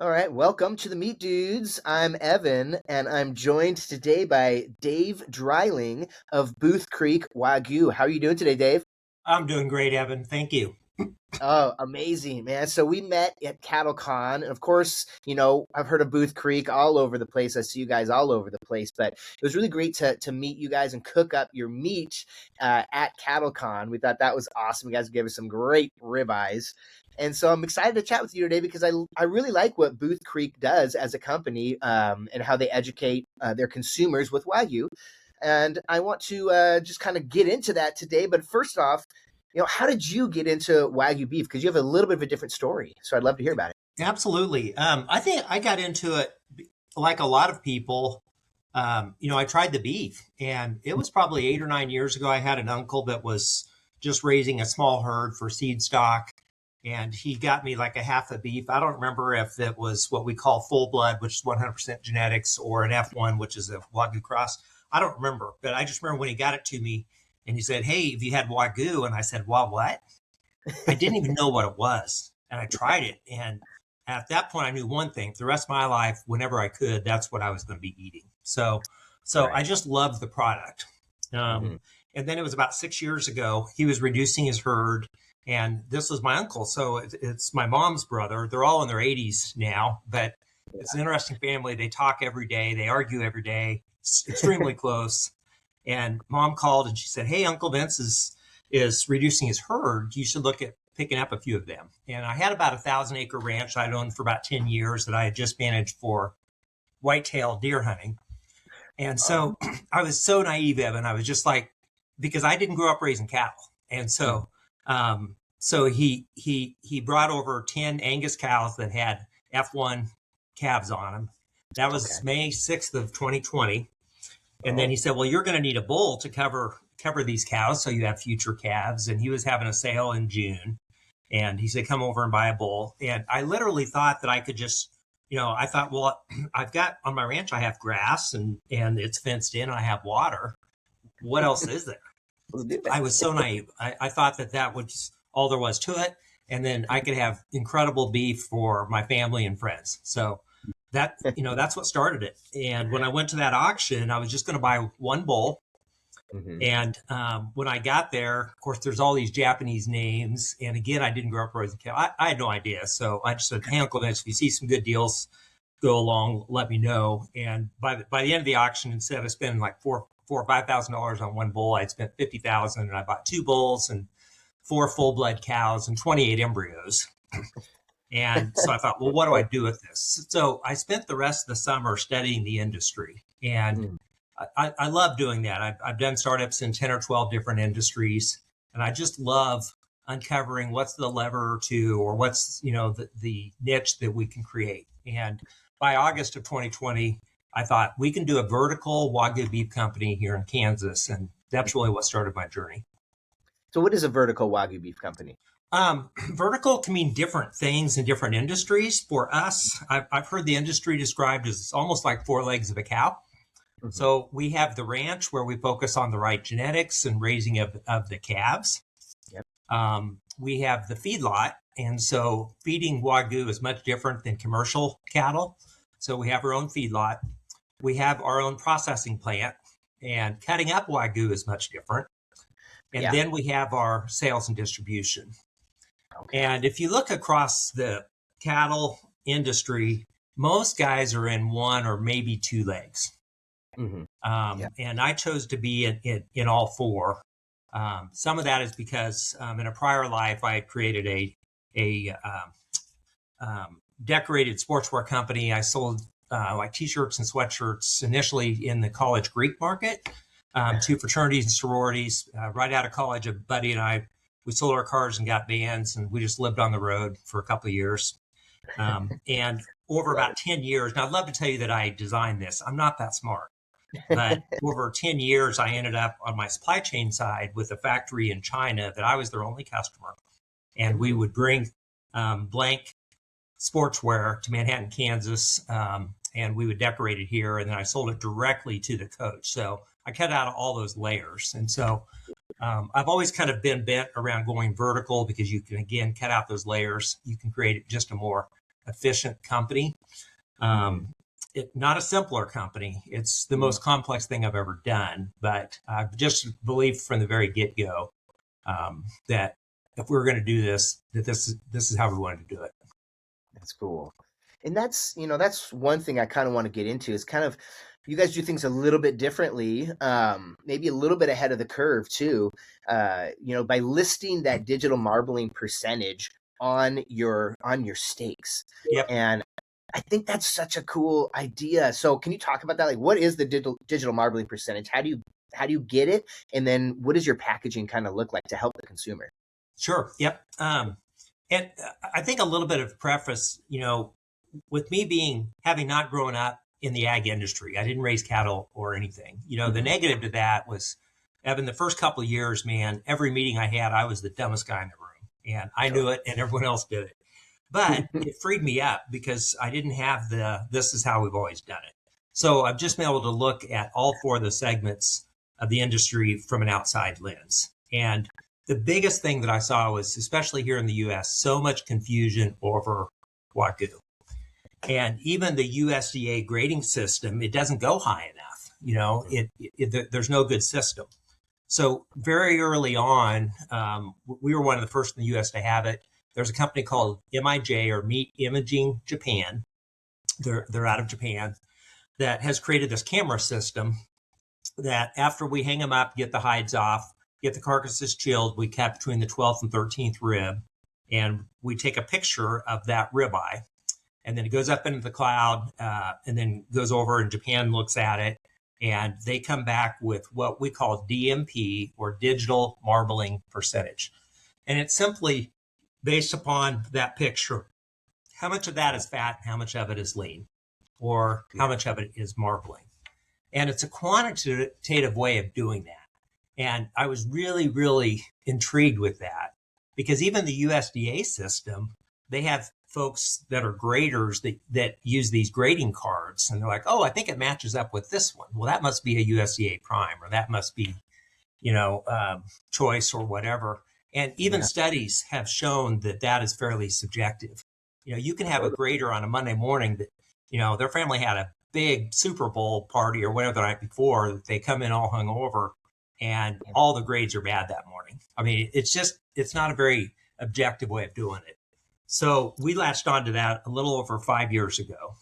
All right, welcome to the Meat Dudes. I'm Evan, and I'm joined today by Dave Dreiling of Booth Creek Wagyu. How are you doing today, Dave? I'm doing great, Evan. Thank you. Oh, amazing, man. So we met at CattleCon, and of course, I've heard of Booth Creek all over the place. I see you guys all over the place, but it was really great to meet you guys and cook up your meat at CattleCon. We thought that was awesome. You guys gave us some great ribeyes. And so I'm excited to chat with you today because I really like what Booth Creek does as a company and how they educate their consumers with Wagyu. And I want to just kind of get into that today. But first off, how did you get into Wagyu beef? Because you have a little bit of a different story. So I'd love to hear about it. Absolutely. I think I got into it like a lot of people. I tried the beef, and it was probably 8 or 9 years ago. I had an uncle that was just raising a small herd for seed stock, and he got me like a half a beef. I don't remember if it was what we call full blood, which is 100% genetics, or an F1, which is a Wagyu cross. I don't remember, but I just remember when he got it to me and he said, "Hey, have you had Wagyu?" And I said, "Well, what?" I didn't even know what it was. And I tried it. And at that point, I knew one thing: for the rest of my life, whenever I could, that's what I was going to be eating. So Right. I just loved the product. Mhm. And then it was about 6 years ago, he was reducing his herd. And this was my uncle. So it's my mom's brother. They're all in their 80s now, but it's an interesting family. They talk every day, they argue every day. It's extremely close. And mom called and she said, "Hey, Uncle Vince is reducing his herd. You should look at picking up a few of them." And I had about 1,000-acre ranch I'd owned for about 10 years that I had just managed for whitetail deer hunting. And so I was so naive, Evan. I was just like, because I didn't grow up raising cattle. And so he brought over 10 Angus cows that had F1 calves on them. That was Okay. May 6th of 2020. And then Oh, he said, "Well, you're going to need a bull to cover these cows so you have future calves." And he was having a sale in June. And he said, "Come over and buy a bull." And I literally thought that I could just, I thought, well, I've got on my ranch, I have grass and it's fenced in and I have water. What else is there? let's do it. I was so naive. I thought that was all there was to it. And then I could have incredible beef for my family and friends. So that's what started it. And when I went to that auction, I was just going to buy one bull. Mhm. And when I got there, of course, there's all these Japanese names. And again, I didn't grow up raising cattle. I had no idea. So I just said, "Hey, Uncle Vince, if you see some good deals, go along, let me know." And by the end of the auction, instead of spending like four or $5,000 on one bull, I'd spent 50,000, and I bought two bulls and four full blood cows and 28 embryos. And so I thought, well, what do I do with this? So I spent the rest of the summer studying the industry, and Mhm. I love doing that. I've done startups in 10 or 12 different industries, and I just love uncovering what's the lever to, or what's, the niche that we can create. And by August of 2020, I thought we can do a vertical Wagyu beef company here in Kansas. And that's really what started my journey. So what is a vertical Wagyu beef company? Vertical can mean different things in different industries. For us, I've heard the industry described as almost like four legs of a cow. Mhm. So we have the ranch where we focus on the right genetics and raising of the calves. Yep. We have the feedlot. And so feeding Wagyu is much different than commercial cattle. So we have our own feedlot. We have our own processing plant, and cutting up Wagyu is much different. And Yeah. then we have our sales and distribution. Okay. And if you look across the cattle industry, most guys are in one or maybe two legs. Mhm. Yeah. And I chose to be in all four. Some of that is because in a prior life, I had created a decorated sportswear company. I sold like t-shirts and sweatshirts initially in the college Greek market to fraternities and sororities. Right out of college, a buddy and I, we sold our cars and got vans, and we just lived on the road for a couple of years. And over Love about it. 10 years, now I'd love to tell you that I designed this. I'm not that smart. But over 10 years, I ended up on my supply chain side with a factory in China that I was their only customer. And we Mhm. would bring blank sportswear to Manhattan, Kansas, and we would decorate it here. And then I sold it directly to the coach. So I cut out all those layers. And so I've always kind of been bent around going vertical because you can, again, cut out those layers. You can create just a more efficient company. Not a simpler company. It's the most complex thing I've ever done, but I've just believed from the very get-go that if we were going to do this, that this is how we wanted to do it. That's cool. And that's, that's one thing I kind of want to get into is kind of, you guys do things a little bit differently, maybe a little bit ahead of the curve too, by listing that digital marbling percentage on your steaks. Yep. And I think that's such a cool idea. So can you talk about that? Like, what is the digital marbling percentage? How do you get it? And then what does your packaging kind of look like to help the consumer? Sure. Yep. And I think a little bit of preface, with me having not grown up in the ag industry, I didn't raise cattle or anything. The negative to that was, Evan, the first couple of years, man, every meeting I had, I was the dumbest guy in the room, and I knew it, and everyone else did it. But it freed me up because I didn't have this is how we've always done it. So I've just been able to look at all four of the segments of the industry from an outside lens. And the biggest thing that I saw was, especially here in the U.S., so much confusion over Wagyu. And even the USDA grading system, it doesn't go high enough. There's no good system. So very early on, we were one of the first in the U.S. to have it. There's a company called MIJ, or Meat Imaging Japan. They're out of Japan, that has created this camera system that after we hang them up, get the hides off, get the carcasses chilled, we cut between the 12th and 13th rib, and we take a picture of that ribeye, and then it goes up into the cloud, and then goes over, and Japan looks at it, and they come back with what we call DMP, or digital marbling percentage. And it's simply based upon that picture, how much of that is fat and how much of it is lean, or how much of it is marbling. And it's a quantitative way of doing that. And I was really, really intrigued with that, because even the USDA system, they have folks that are graders that use these grading cards, and they're like, oh, I think it matches up with this one. Well, that must be a USDA prime, or that must be, choice or whatever. And even studies have shown that is fairly subjective. You can have a grader on a Monday morning that, their family had a big Super Bowl party or whatever the night before, that they come in all hungover, and all the grades are bad that morning. I mean, it's not a very objective way of doing it. So we latched onto that a little over 5 years ago.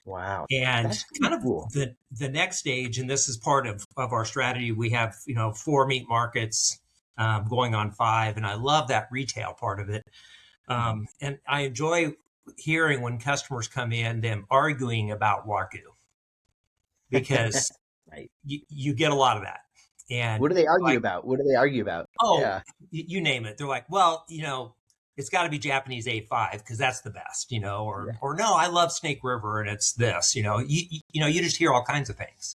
Wow. And That's kind of cool. the next stage, and this is part of our strategy, we have, 4 meat markets, going on 5. And I love that retail part of it. And I enjoy hearing when customers come in, them arguing about Wagyu, because Right. you get a lot of that. And what do they argue about? What do they argue about? Oh, yeah. you name it. They're like, well, it's got to be Japanese A5 because that's the best, or no, I love Snake River and it's this, you just hear all kinds of things.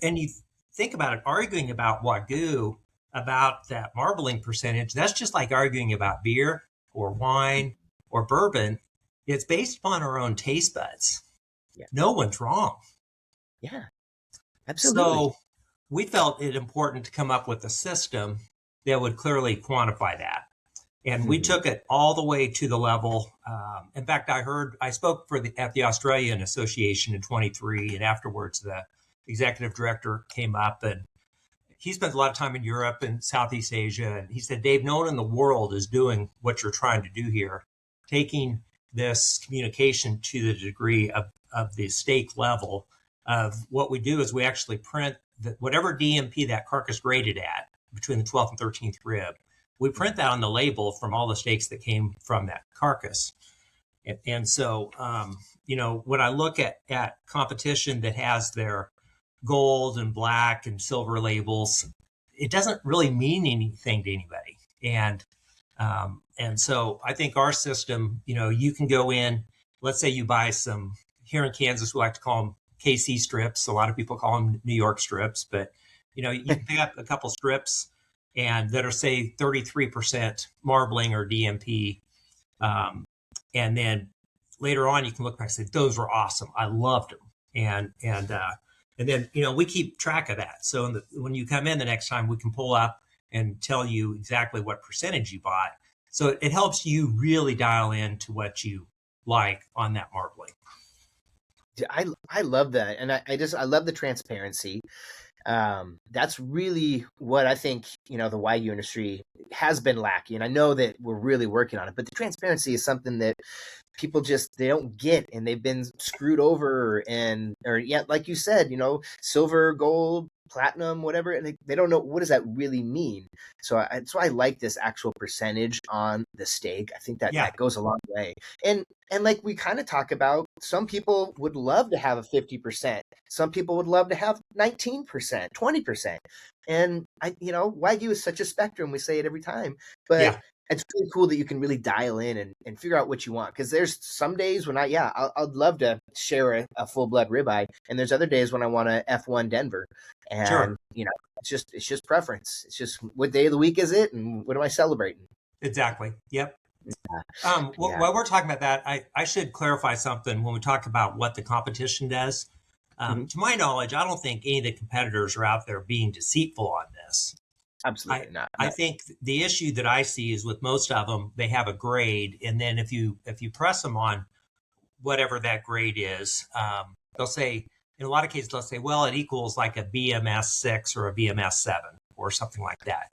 And you think about it, arguing about Wagyu, about that marbling percentage, that's just like arguing about beer or wine or bourbon. It's based upon our own taste buds. Yeah. No one's wrong. Yeah, absolutely. So we felt it important to come up with a system that would clearly quantify that. And we took it all the way to the level. In fact, I spoke at the Australian Association in 23, and afterwards the executive director came up, and he spent a lot of time in Europe and Southeast Asia. And he said, Dave, no one in the world is doing what you're trying to do here, taking this communication to the degree of the steak level. Of what we do is we actually print whatever DMP that carcass graded at between the 12th and 13th rib. We print that on the label from all the steaks that came from that carcass. And so, when I look at competition that has their gold and black and silver labels, it doesn't really mean anything to anybody. And so I think our system, you can go in, let's say you buy some, here in Kansas, we like to call them KC strips. A lot of people call them New York strips, but, you can pick up a couple strips and that are, say, 33% marbling or DMP. And then later on, you can look back and say, those were awesome. I loved them. And then, we keep track of that. So when you come in the next time, we can pull up and tell you exactly what percentage you bought. So it helps you really dial into what you like on that marbling. I love that, and I love the transparency. That's really what I think, the Wagyu industry has been lacking. And I know that we're really working on it, but the transparency is something that people they don't get, and they've been screwed over, or yeah, like you said, silver, gold, platinum, whatever, and they don't know what does that really mean. So that's why I like this actual percentage on the steak. I think that goes a long way. And like we kind of talk about, some people would love to have a 50%. Some people would love to have 19%, 20%. And Wagyu is such a spectrum. We say it every time, but it's really cool that you can really dial in and figure out what you want. Because there's some days when I'd love to share a full blood ribeye, and there's other days when I want a F1 Denver, and it's just preference. It's just what day of the week is it, and what am I celebrating? Exactly. Yep. While we're talking about that, I should clarify something when we talk about what the competition does. To my knowledge, I don't think any of the competitors are out there being deceitful on this. Absolutely not. I think the issue that I see is with most of them, they have a grade, and then if you press them on whatever that grade is, they'll say, in a lot of cases, they'll say, well, it equals like a BMS 6 or a BMS 7 or something like that.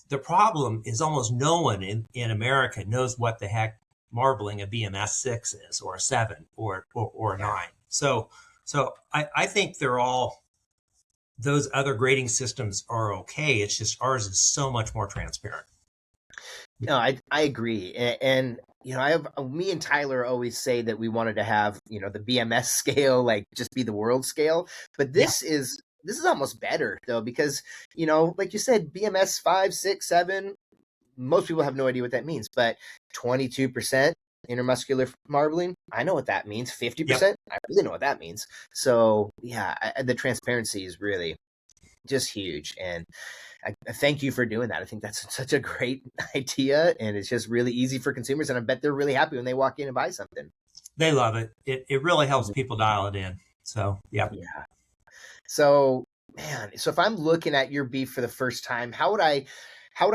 The problem is almost no one in America knows what the heck marbling a BMS 6 is, or a 7 or a 9. So I think they're all, those other grading systems are okay. It's just ours is so much more transparent. No, I agree. And me and Tyler always say that we wanted to have, the BMS scale, like just be the world scale. But this is almost better though, because, like you said, BMS 5, 6, 7, most people have no idea what that means, but 22% intermuscular marbling, I know what that means. 50%, I really know what that means. So the transparency is really just huge. And I thank you for doing that. I think that's such a great idea, and it's just really easy for consumers. And I bet they're really happy when they walk in and buy something. They love it. It really helps people dial it in. So, yeah. So, man, if I'm looking at your beef for the first time, how would I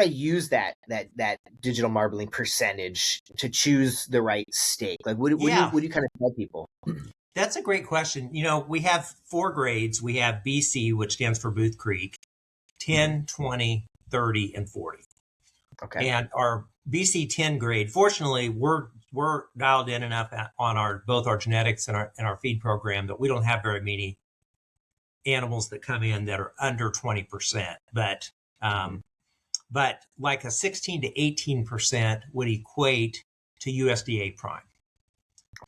use that digital marbling percentage to choose the right steak? Like, what do you kind of tell people? That's a great question. We have 4 grades. We have BC, which stands for Booth Creek, 10, 20, 30, and 40. Okay. And our BC 10 grade, fortunately, we're dialed in enough on both our genetics and our feed program that we don't have very many animals that come in that are under 20%. But like a 16 to 18% would equate to USDA prime.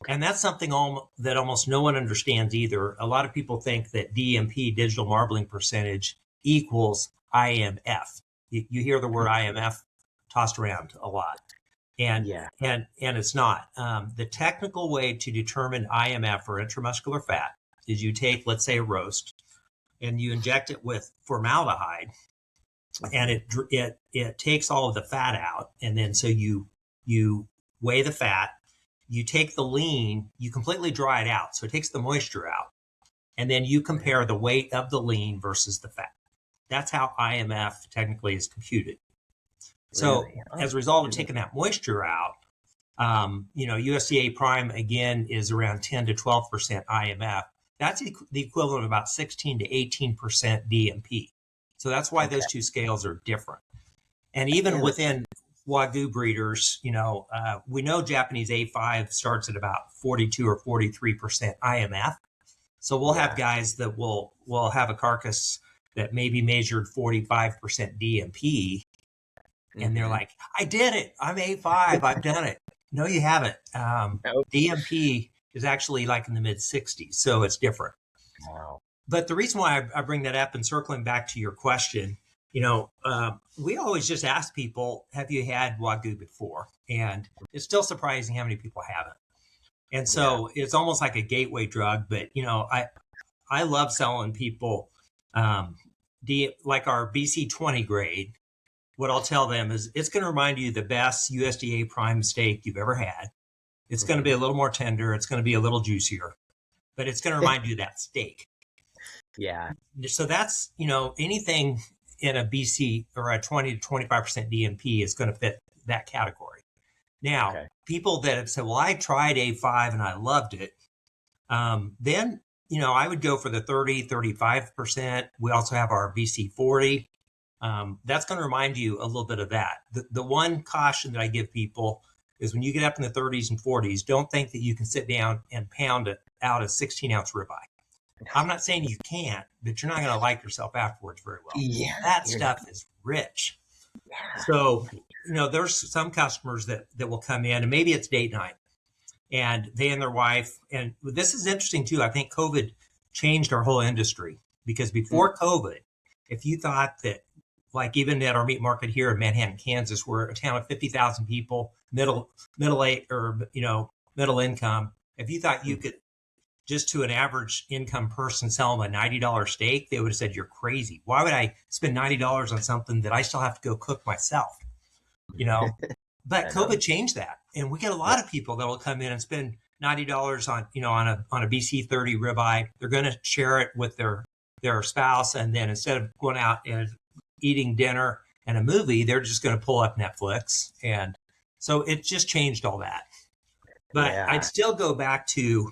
Okay. And that's something that almost no one understands either. A lot of people think that DMP, digital marbling percentage, equals IMF. You hear the word IMF tossed around a lot. And it's not. The technical way to determine IMF, or intramuscular fat, is you take, let's say, a roast, and you inject it with formaldehyde, and it takes all of the fat out. And then so you weigh the fat, you take the lean, you completely dry it out. So it takes the moisture out. And then you compare the weight of the lean versus the fat. That's how IMF technically is computed. So as a result of taking that moisture out, USDA prime, again, is around 10 to 12% IMF. That's the equivalent of about 16 to 18% DMP. So that's why those two scales are different. And even within Wagyu breeders, we know Japanese A5 starts at about 42 or 43% IMF. So we'll have guys that will have a carcass that maybe measured 45% DMP. And they're like, I did it. I'm A5. I've done it. No, you haven't. DMP is actually like in the mid 60s. So it's different. Wow. But the reason why I bring that up, and circling back to your question, we always just ask people, have you had Wagyu before? And it's still surprising how many people haven't. And so it's almost like a gateway drug. But, I love selling people like our BC 20 grade. What I'll tell them is it's going to remind you of the best USDA prime steak you've ever had. It's going to be a little more tender. It's going to be a little juicier, but it's going to remind you of that steak. Yeah. So that's, anything in a BC or a 20 to 25% DMP is going to fit that category. Now, Okay. people that have said, well, I tried A5 and I loved it. Then, I would go for the 30, 35%. We also have our BC40. That's going to remind you a little bit of that. The one caution that I give people is when you get up in the 30s and 40s, don't think that you can sit down and pound it out a 16-ounce ribeye. I'm not saying you can't, but you're not going to like yourself afterwards very well. Yeah. That stuff is rich. So, there's some customers that will come in, and maybe it's date night, and they and their wife. And this is interesting too. I think COVID changed our whole industry, because before COVID, if you thought that, like even at our meat market here in Manhattan, Kansas, we're a town of 50,000 people, middle income. If you thought you could just to an average income person sell them a $90 steak, they would have said, you're crazy. Why would I spend $90 on something that I still have to go cook myself? But COVID changed that. And we get a lot of people that will come in and spend $90 on a BC 30 ribeye. They're going to share it with their spouse. And then instead of going out and eating dinner and a movie, they're just going to pull up Netflix. And so it just changed all that. But I'd still go back to,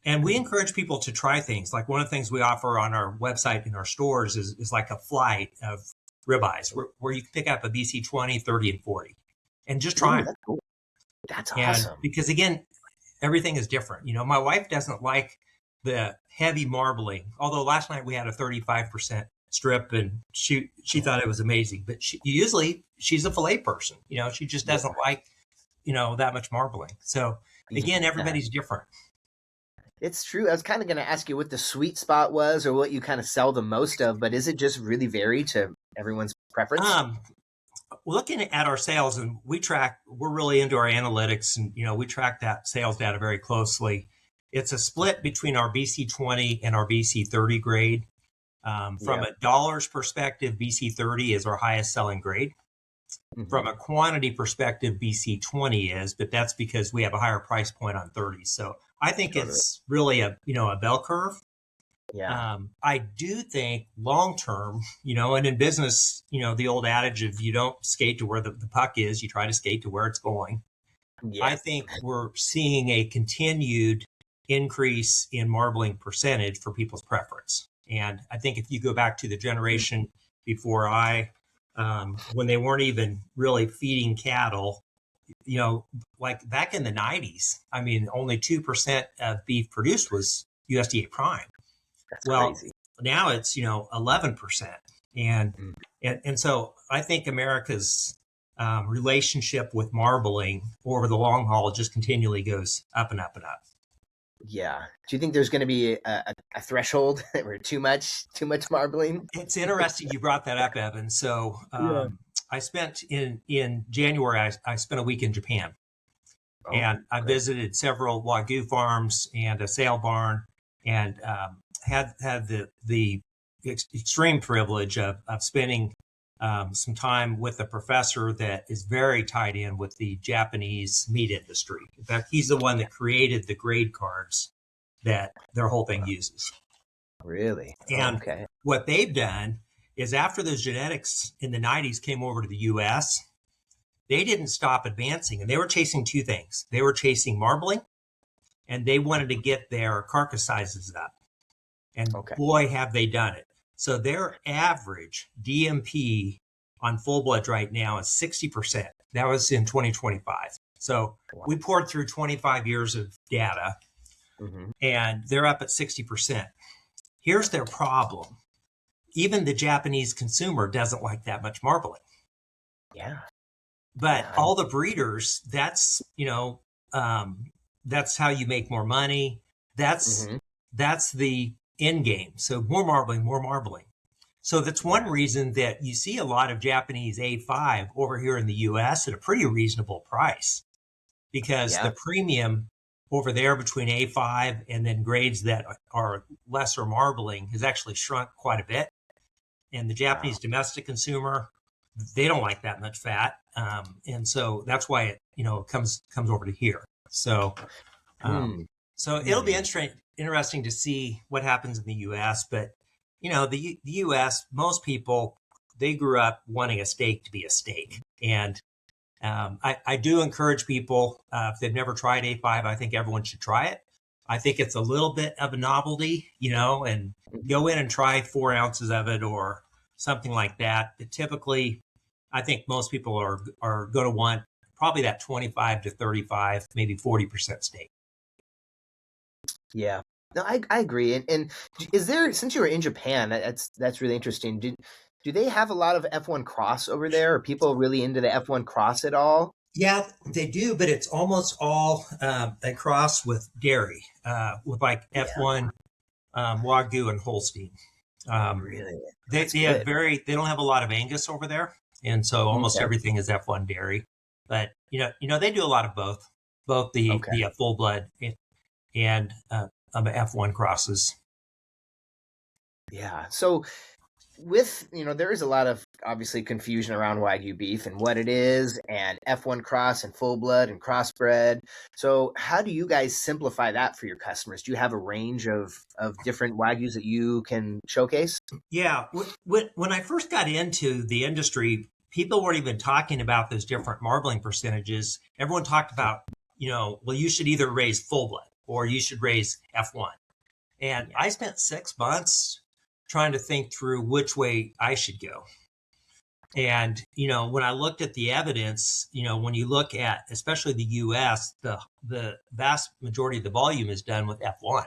and we encourage people to try things. Like one of the things we offer on our website in our stores is like a flight of ribeyes where you can pick up a BC 20, 30, and 40 and just try them. That's cool. That's awesome. Because again, everything is different. My wife doesn't like the heavy marbling, although last night we had a 35% strip and she thought it was amazing. But she's a filet person. She just doesn't like, that much marbling. So again, everybody's different. It's true. I was kind of going to ask you what the sweet spot was or what you kind of sell the most of, but is it just really vary to everyone's preference? Looking at our sales, and we're really into our analytics, and we track that sales data very closely. It's a split between our BC 20 and our BC 30 grade. From a dollars perspective, BC 30 is our highest selling grade. Mm-hmm. From a quantity perspective, BC 20 is, but that's because we have a higher price point on 30. So I think it's really a bell curve. Yeah. I do think long term, and in business, the old adage of you don't skate to where the puck is, you try to skate to where it's going. Yeah. I think we're seeing a continued increase in marbling percentage for people's preference. And I think if you go back to the generation before when they weren't even really feeding cattle, like back in the 90s, only 2% of beef produced was USDA prime. That's crazy. Now it's 11%, and so I think America's relationship with marbling over the long haul just continually goes up and up and up. Yeah. Do you think there's going to be a threshold or too much marbling? It's interesting you brought that up, Evan. So I spent in January. I spent a week in Japan, and I visited several Wagyu farms and a sale barn, and had the extreme privilege of spending some time with a professor that is very tied in with the Japanese meat industry. In fact, he's the one that created the grade cards that their whole thing uses. Really? And what they've done is after those genetics in the 90s came over to the U.S., they didn't stop advancing. And they were chasing two things. They were chasing marbling, and they wanted to get their carcass sizes up. And boy, have they done it. So their average DMP on full blood right now is 60%. That was in 2025. So we poured through 25 years of data, and they're up at 60%. Here's their problem. Even the Japanese consumer doesn't like that much marbling. Yeah. But all the breeders, that's how you make more money. That's the end game. So more marbling. So that's one reason that you see a lot of Japanese A5 over here in the US at a pretty reasonable price, because the premium over there between A5 and then grades that are lesser marbling has actually shrunk quite a bit. And the Japanese domestic consumer, they don't like that much fat. And so that's why it comes over to here. So, so it'll be interesting to see what happens in the U.S. But, the U.S., most people, they grew up wanting a steak to be a steak. And I do encourage people, if they've never tried A5, I think everyone should try it. I think it's a little bit of a novelty, and go in and try 4 ounces of it or something like that. But typically, I think most people are going to want probably that 25 to 35, maybe 40% steak. Yeah. No, I agree. And is there, since you were in Japan, that's really interesting. Do they have a lot of F1 cross over there? Are people really into the F1 cross at all? Yeah, they do, but it's almost all a cross with dairy, with like F1 Wagyu and Holstein. Really? They have they don't have a lot of Angus over there, and so almost Okay. everything is F1 dairy. But they do a lot of both the full blood and F1 crosses. Yeah. So with, there is a lot of obviously confusion around Wagyu beef and what it is, and F1 cross and full blood and crossbred. So how do you guys simplify that for your customers? Do you have a range of different Wagyus that you can showcase? Yeah. When I first got into the industry, people weren't even talking about those different marbling percentages. Everyone talked about, well, you should either raise full blood or you should raise F1. And I spent 6 months trying to think through which way I should go. And, when I looked at the evidence, when you look at, especially the US, the vast majority of the volume is done with F1.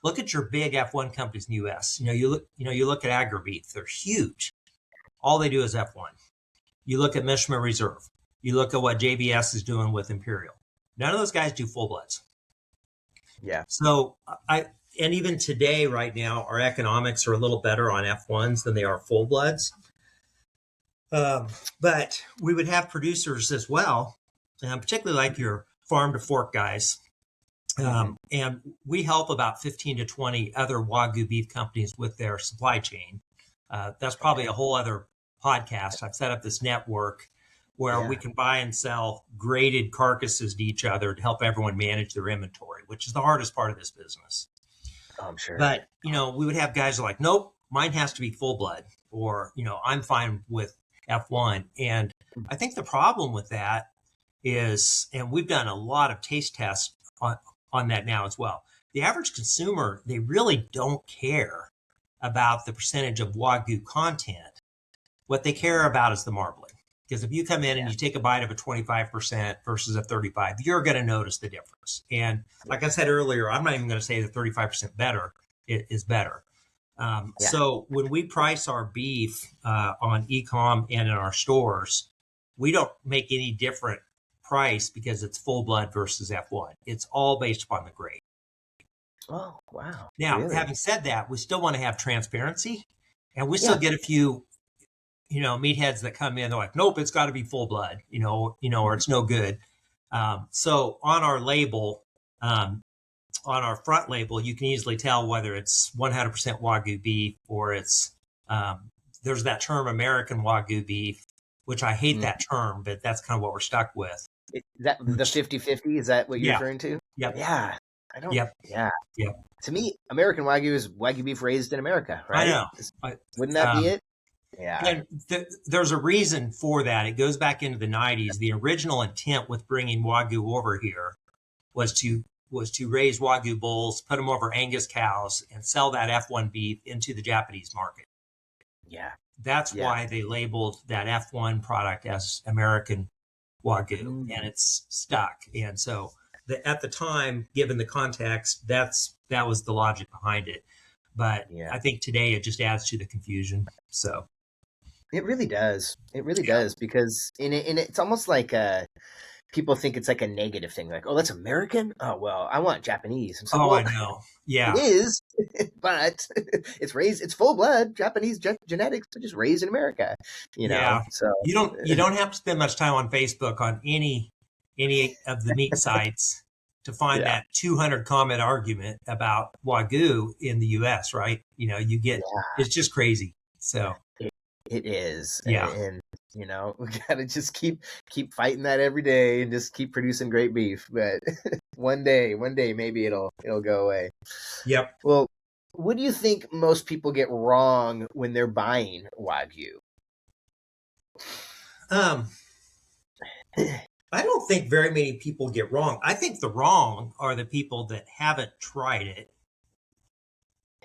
Look at your big F1 companies in the US. You look at AgriBeef, they're huge. All they do is F1. You look at Mishma Reserve. You look at what JBS is doing with Imperial. None of those guys do full bloods. Yeah. So and even today, right now, our economics are a little better on F1s than they are full bloods. But we would have producers as well, particularly like your farm to fork guys. And we help about 15 to 20 other Wagyu beef companies with their supply chain. That's probably a whole other podcast. I've set up this network where we can buy and sell graded carcasses to each other to help everyone manage their inventory, which is the hardest part of this business. I'm sure. But, we would have guys who are like, nope, mine has to be full blood, or, I'm fine with F1. And I think the problem with that is, and we've done a lot of taste tests on that now as well. The average consumer, they really don't care about the percentage of Wagyu content. What they care about is the marbling. Because if you come in and you take a bite of a 25% versus a 35, you're going to notice the difference. And like I said earlier, I'm not even going to say that 35% better is better. So when we price our beef on e-com and in our stores, we don't make any different price because it's full blood versus F1. It's all based upon the grade. Oh, wow. Now, really? Having said that, we still want to have transparency, and we still get a few meatheads that come in, they're like, nope, it's got to be full blood, or it's no good. So on our label, on our front label, you can easily tell whether it's 100% Wagyu beef or it's, there's that term American Wagyu beef, which I hate that term, but that's kind of what we're stuck with. Is that the 50-50? Is that what you're referring to? Yep. Yeah. I don't. Yep. Yeah. Yep. To me, American Wagyu is Wagyu beef raised in America, right? I know. Wouldn't that be it? Yeah. And there's a reason for that. It goes back into the 90s. The original intent with bringing Wagyu over here was to raise Wagyu bulls, put them over Angus cows, and sell that F1 beef into the Japanese market. Yeah. That's why they labeled that F1 product as American Wagyu, and it's stuck. And so at the time, given the context, that was the logic behind it. But I think today it just adds to the confusion. So it really does. It really does, because it's almost like people think it's like a negative thing. Like, oh, that's American? Oh, well, I want Japanese. I know. Yeah. It is, but it's full blood Japanese genetics, but just raised in America, Yeah. So you don't have to spend much time on Facebook on any of the meat sites to find that 200 comment argument about Wagyu in the US, right? You get, it's just crazy. So it is. Yeah. And we gotta just keep fighting that every day and just keep producing great beef. But one day maybe it'll go away. Yep. Well, what do you think most people get wrong when they're buying Wagyu? I don't think very many people get wrong. I think the wrong are the people that haven't tried it,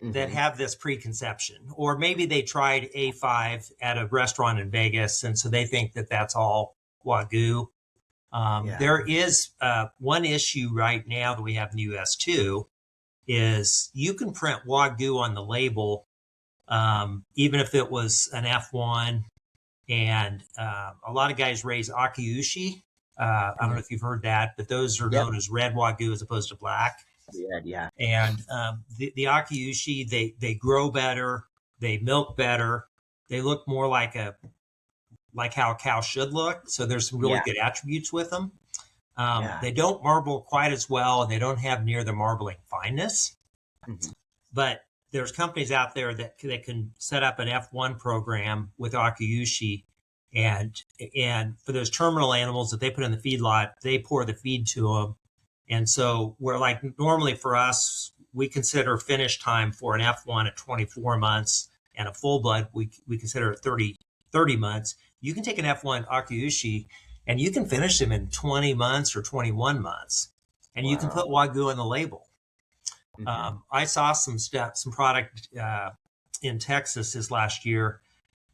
that have this preconception, or maybe they tried A5 at a restaurant in Vegas, and so they think that that's all Wagyu. There is one issue right now that we have in the U.S. too, is you can print Wagyu on the label, even if it was an F1, and a lot of guys raise Akiushi. I don't know if you've heard that, but those are known as red Wagyu as opposed to black. Yeah. And the Akiushi, they grow better, they milk better, they look more like how a cow should look. So there's some really good attributes with them. They don't marble quite as well, and they don't have near the marbling fineness. But there's companies out there that can set up an F1 program with Akiushi, and for those terminal animals that they put in the feedlot, they pour the feed to them. And so we're like, normally for us, we consider finish time for an F1 at 24 months, and a full blood, we consider 30 months. You can take an F1 Akiushi and you can finish them in 20 months or 21 months, and you can put Wagyu on the label. I saw some product in Texas this last year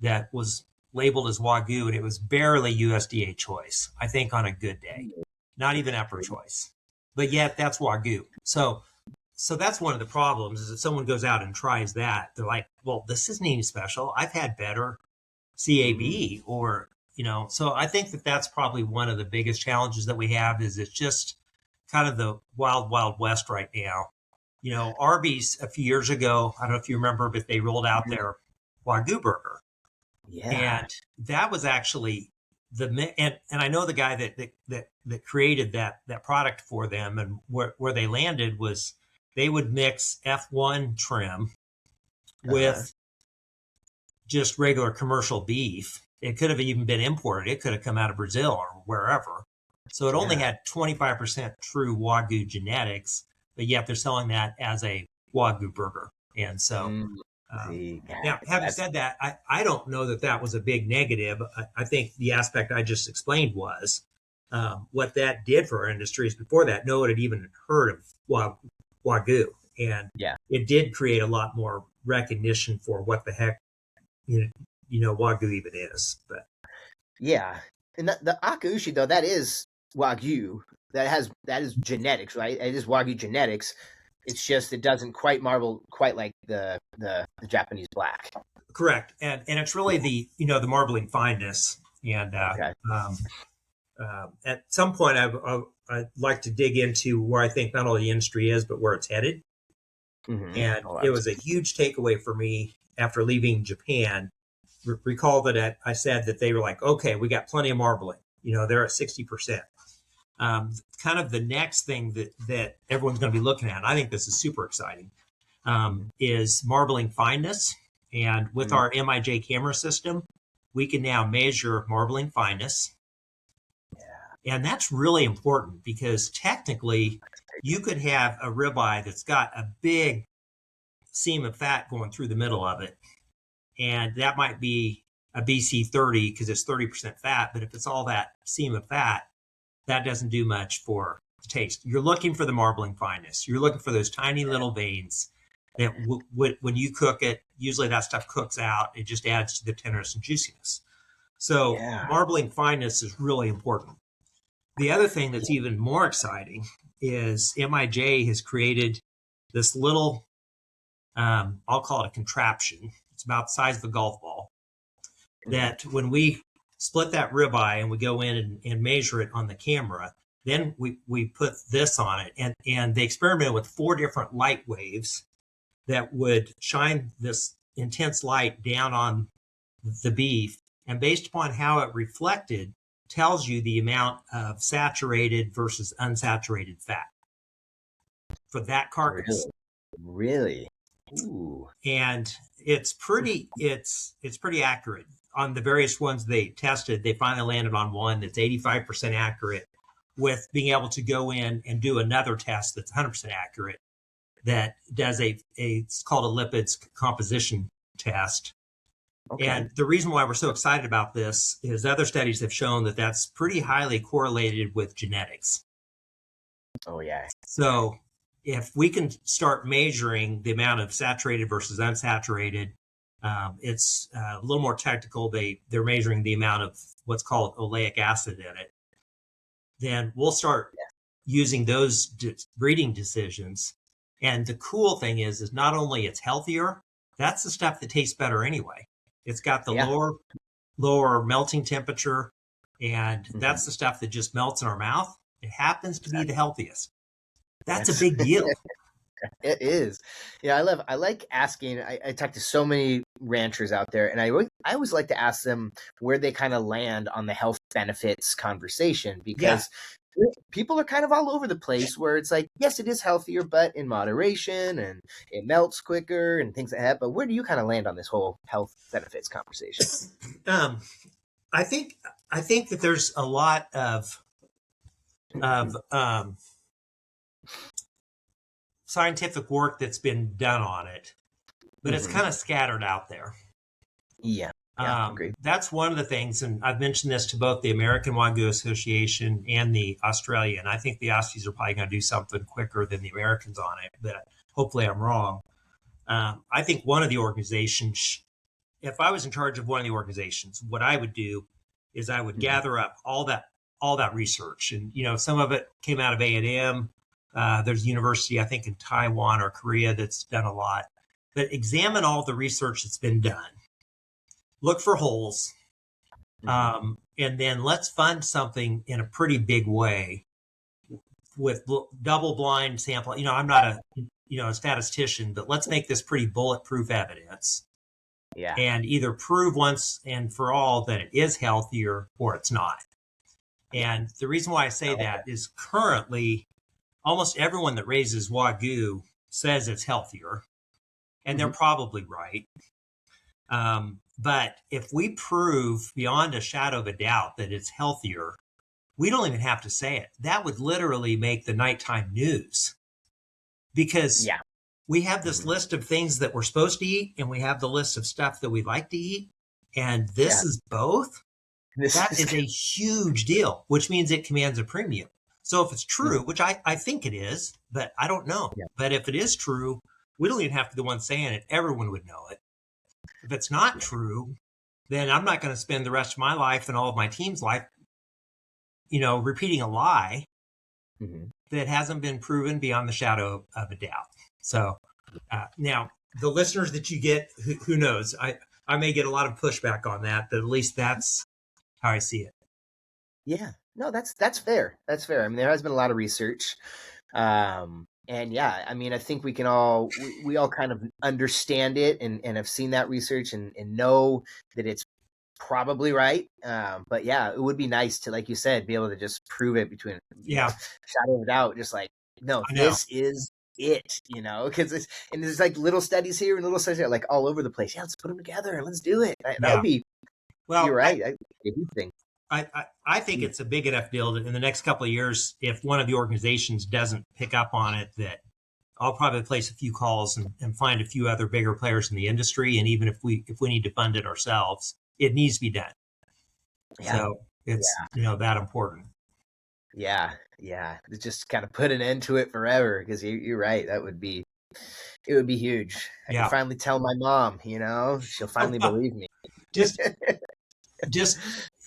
that was labeled as Wagyu, and it was barely USDA choice, I think, on a good day, not even upper choice. But yet that's Wagyu. So that's one of the problems, is if someone goes out and tries that, they're like, well, this isn't any special. I've had better CAB, or, so I think that that's probably one of the biggest challenges that we have, is it's just kind of the wild, wild west right now. Arby's a few years ago, I don't know if you remember, but they rolled out their Wagyu burger. And that was actually and I know the guy that created that product for them, and where they landed was they would mix F1 trim with just regular commercial beef. It could have even been imported. It could have come out of Brazil or wherever. So it only had 25% true Wagyu genetics, but yet they're selling that as a Wagyu burger. And so now, having said that, I don't know that was a big negative. I think the aspect I just explained was what that did for our industry is, before that, no one had even heard of Wagyu. And it did create a lot more recognition for what the heck, Wagyu even is. But and the Akiushi, though, that is Wagyu. That is genetics, right? It is Wagyu genetics. It's just it doesn't quite marble quite like the Japanese black. Correct, and it's really the marbling fineness. And at some point, I'd like to dig into where I think not only the industry is, but where it's headed. And it was a huge takeaway for me after leaving Japan. Recall that I said that they were like, okay, we got plenty of marbling. They're at 60%. Kind of the next thing that everyone's going to be looking at, and I think this is super exciting, is marbling fineness. And with our MIJ camera system, we can now measure marbling fineness. And that's really important, because technically you could have a ribeye that's got a big seam of fat going through the middle of it. And that might be a BC 30 because it's 30% fat. But if it's all that seam of fat, that doesn't do much for the taste. You're looking for the marbling fineness. You're looking for those tiny little veins that when you cook it, usually that stuff cooks out. It just adds to the tenderness and juiciness. So marbling fineness is really important. The other thing that's even more exciting is MIJ has created this little, I'll call it a contraption. It's about the size of a golf ball, that when we split that ribeye and we go in and measure it on the camera, then we put this on it. And they experimented with 4 different light waves that would shine this intense light down on the beef. And based upon how it reflected, tells you the amount of saturated versus unsaturated fat for that carcass. Really? Ooh. And it's pretty accurate. On the various ones they tested, they finally landed on one that's 85% accurate, with being able to go in and do another test that's 100% accurate, that does it's called a lipids composition test, Okay. And the reason why we're so excited about this is other studies have shown that that's pretty highly correlated with genetics. Oh yeah. So if we can start measuring the amount of saturated versus unsaturated, it's a little more technical. They're measuring the amount of what's called oleic acid in it. Then we'll start using those breeding decisions. And the cool thing is not only it's healthier, that's the stuff that tastes better anyway. It's got the Yeah. lower melting temperature, and that's the stuff that just melts in our mouth. It happens to be the healthiest. That's a big deal. It is. Yeah, I like asking. I talk to so many ranchers out there, and I always like to ask them where they kind of land on the health benefits conversation, because people are kind of all over the place where it's like, yes, it is healthier, but in moderation, and it melts quicker and things like that. But where do you kind of land on this whole health benefits conversation? I think that there's a lot of scientific work that's been done on it, but it's kind of scattered out there. Yeah, agreed. That's one of the things, and I've mentioned this to both the American Wagyu Association and the Australian. I think the Aussies are probably going to do something quicker than the Americans on it, but hopefully I'm wrong. I think one of the organizations, if I was in charge of one of the organizations, what I would do is I would gather up all that research, and some of it came out of A&M. There's a university, I think, in Taiwan or Korea that's done a lot. But examine all the research that's been done. Look for holes. And then let's fund something in a pretty big way with double-blind sample. I'm not a statistician, but let's make this pretty bulletproof evidence. Yeah. And either prove once and for all that it is healthier or it's not. And the reason why I say that is currently almost everyone that raises Wagyu says it's healthier, and they're probably right. But if we prove beyond a shadow of a doubt that it's healthier, we don't even have to say it. That would literally make the nighttime news, because we have this list of things that we're supposed to eat, and we have the list of stuff that we like to eat, and this is both. That is a huge deal, which means it commands a premium. So if it's true, which I think it is, but I don't know. Yeah. But if it is true, we don't even have to be the one saying it. Everyone would know it. If it's not true, then I'm not going to spend the rest of my life and all of my team's life, repeating a lie that hasn't been proven beyond the shadow of a doubt. So now the listeners that you get, who knows, I may get a lot of pushback on that, but at least that's how I see it. Yeah, no, that's fair. That's fair. I mean, there has been a lot of research. And yeah, I mean, I think we can we all kind of understand it and have seen that research and know that it's probably right. But yeah, it would be nice to, like you said, be able to just prove it between shadow of a doubt, just like, no, this is it, because there's like little studies here and little studies there, like all over the place. Yeah, let's put them together and let's do it. That would be, you're right. I think it's a big enough deal that in the next couple of years, if one of the organizations doesn't pick up on it, that I'll probably place a few calls and find a few other bigger players in the industry. And even if we need to fund it ourselves, it needs to be done. Yeah. So it's that important. Yeah. Just kind of put an end to it forever, because you're right. It would be huge. I can finally tell my mom, she'll finally believe me. Just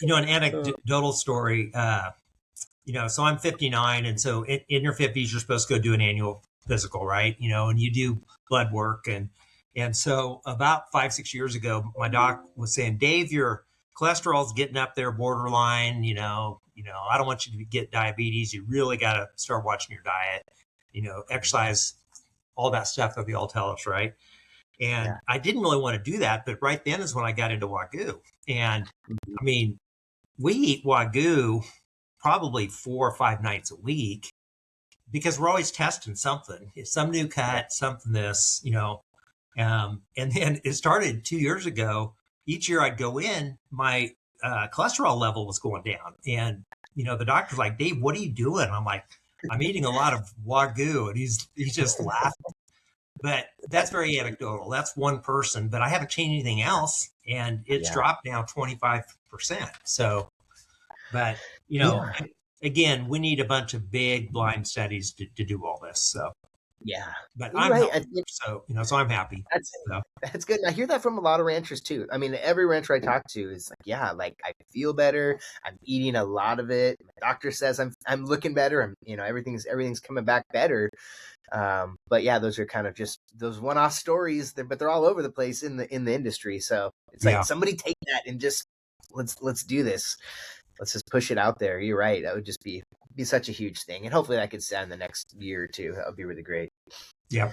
an anecdotal story, so I'm 59. And so in your 50s, you're supposed to go do an annual physical, right? And you do blood work. And so about 5-6 years ago, my doc was saying, Dave, your cholesterol's getting up there borderline, I don't want you to get diabetes. You really got to start watching your diet, exercise, all that stuff that we all tell us, right? And I didn't really want to do that, but right then is when I got into Wagyu. And I mean, we eat Wagyu probably 4 or 5 nights a week, because we're always testing something, some new cut, something this, and then it started 2 years ago. Each year I'd go in, my cholesterol level was going down. And, the doctor's like, Dave, what are you doing? I'm like, I'm eating a lot of Wagyu. And he's just laughing. But that's very anecdotal. That's one person, but I haven't changed anything else, and it's dropped now 25%. So, but again, we need a bunch of big blind studies to do all this. So, but you're I'm right. healthy, so so I'm happy. That's good. And I hear that from a lot of ranchers too. I mean, every rancher I talk to is like, like I feel better. I'm eating a lot of it. My doctor says I'm looking better. Everything's coming back better. But those are kind of just those one-off stories, but they're all over the place in the industry. So it's like somebody take that and just let's do this. Let's just push it out there. You're right. That would just be such a huge thing, and hopefully that could stand the next year or two. That would be really great. Yeah.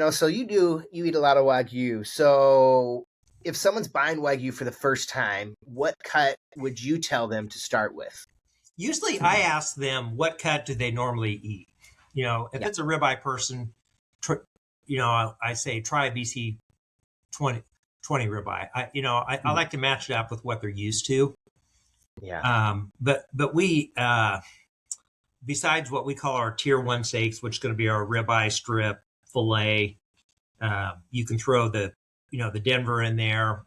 So you eat a lot of Wagyu. So if someone's buying Wagyu for the first time, what cut would you tell them to start with? Usually I ask them, what cut do they normally eat? If it's a ribeye person, I say try a BC 20 ribeye. I like to match it up with what they're used to. Yeah. But we, besides what we call our tier 1 steaks, which is going to be our ribeye, strip, fillet, you can throw the Denver in there,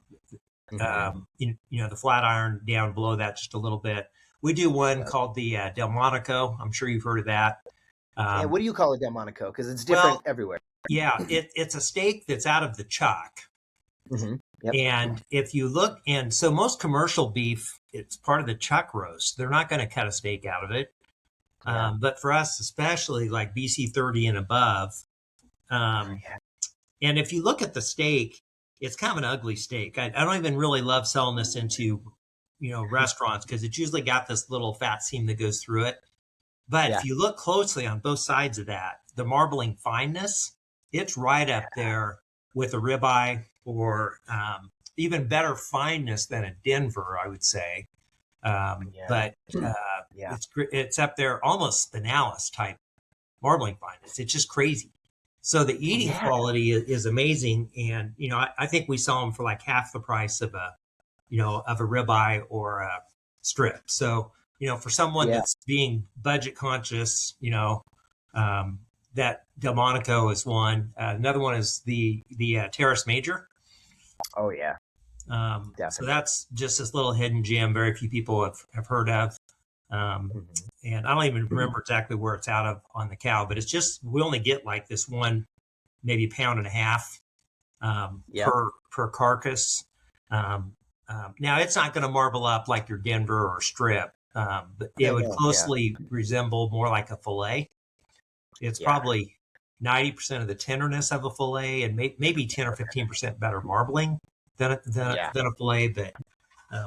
the flat iron down below that just a little bit. We do one called the Delmonico. I'm sure you've heard of that. What do you call a Delmonico? Because it's different everywhere. Yeah, it's a steak that's out of the chuck. Mm-hmm. Yep. And if you look, and so most commercial beef, it's part of the chuck roast. They're not going to cut a steak out of it. But for us, especially like BC 30 and above, and if you look at the steak, it's kind of an ugly steak. I don't even really love selling this into, restaurants, because it's usually got this little fat seam that goes through it. But if you look closely on both sides of that, the marbling fineness, it's right up there with a ribeye, or even better fineness than a Denver, I would say. But it's up there, almost spinalis type marbling fineness. It's just crazy. So the eating quality is amazing, and I think we sell them for like half the price of a ribeye or a strip. So for someone that's being budget conscious, that Delmonico is one. Another one is the Terrace Major. Oh yeah. So that's just this little hidden gem very few people have heard of. And I don't even remember exactly where it's out of on the cow, but it's just, we only get like this one, maybe 1.5 pounds per carcass. Now it's not going to marble up like your Denver or strip, but it would closely resemble more like a fillet. It's probably 90% of the tenderness of a fillet, and maybe 10 or 15% better marbling than a fillet. But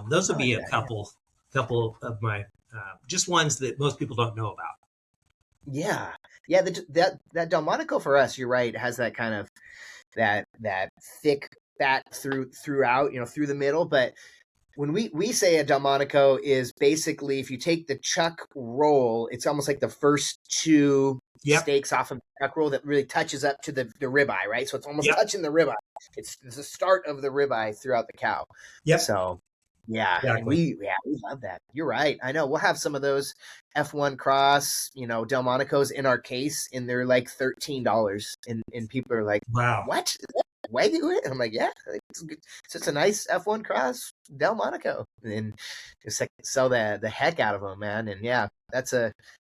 those would be a couple of my just ones that most people don't know about. Yeah. That Delmonico for us, you're right, has that kind of that thick fat throughout, through the middle. But when we say a Delmonico is basically, if you take the chuck roll, it's almost like the first two steaks off of the chuck roll that really touches up to the ribeye, right? So it's almost touching the ribeye. It's the start of the ribeye throughout the cow. Yep. So and we love that. You're right. I know we'll have some of those F1 cross, Delmonicos in our case, and they're like $13, and people are like, "Wow, what? Wagyu?" And I'm like, "Yeah, it's just a nice F1 cross Delmonico," and just like sell the heck out of them, man. And that's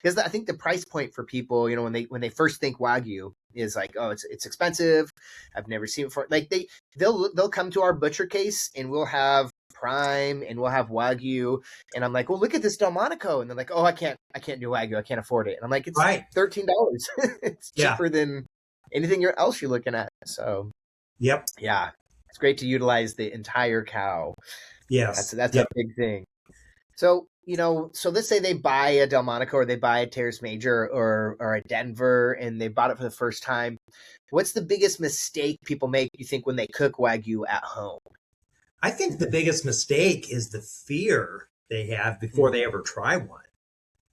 because I think the price point for people, when they first think Wagyu is like, oh, it's expensive. I've never seen it before. Like they'll come to our butcher case and we'll have prime and we'll have Wagyu, and I'm like, well, look at this Delmonico, and they're like, oh, I can't do Wagyu, I can't afford it. And I'm like, it's $13. It's cheaper than anything else you're looking at. So it's great to utilize the entire cow. That's a big thing. So so let's say they buy a Delmonico or they buy a Terrace Major or a Denver, and they bought it for the first time. What's the biggest mistake people make, you think, when they cook Wagyu at home? I think the biggest mistake is the fear they have before they ever try one,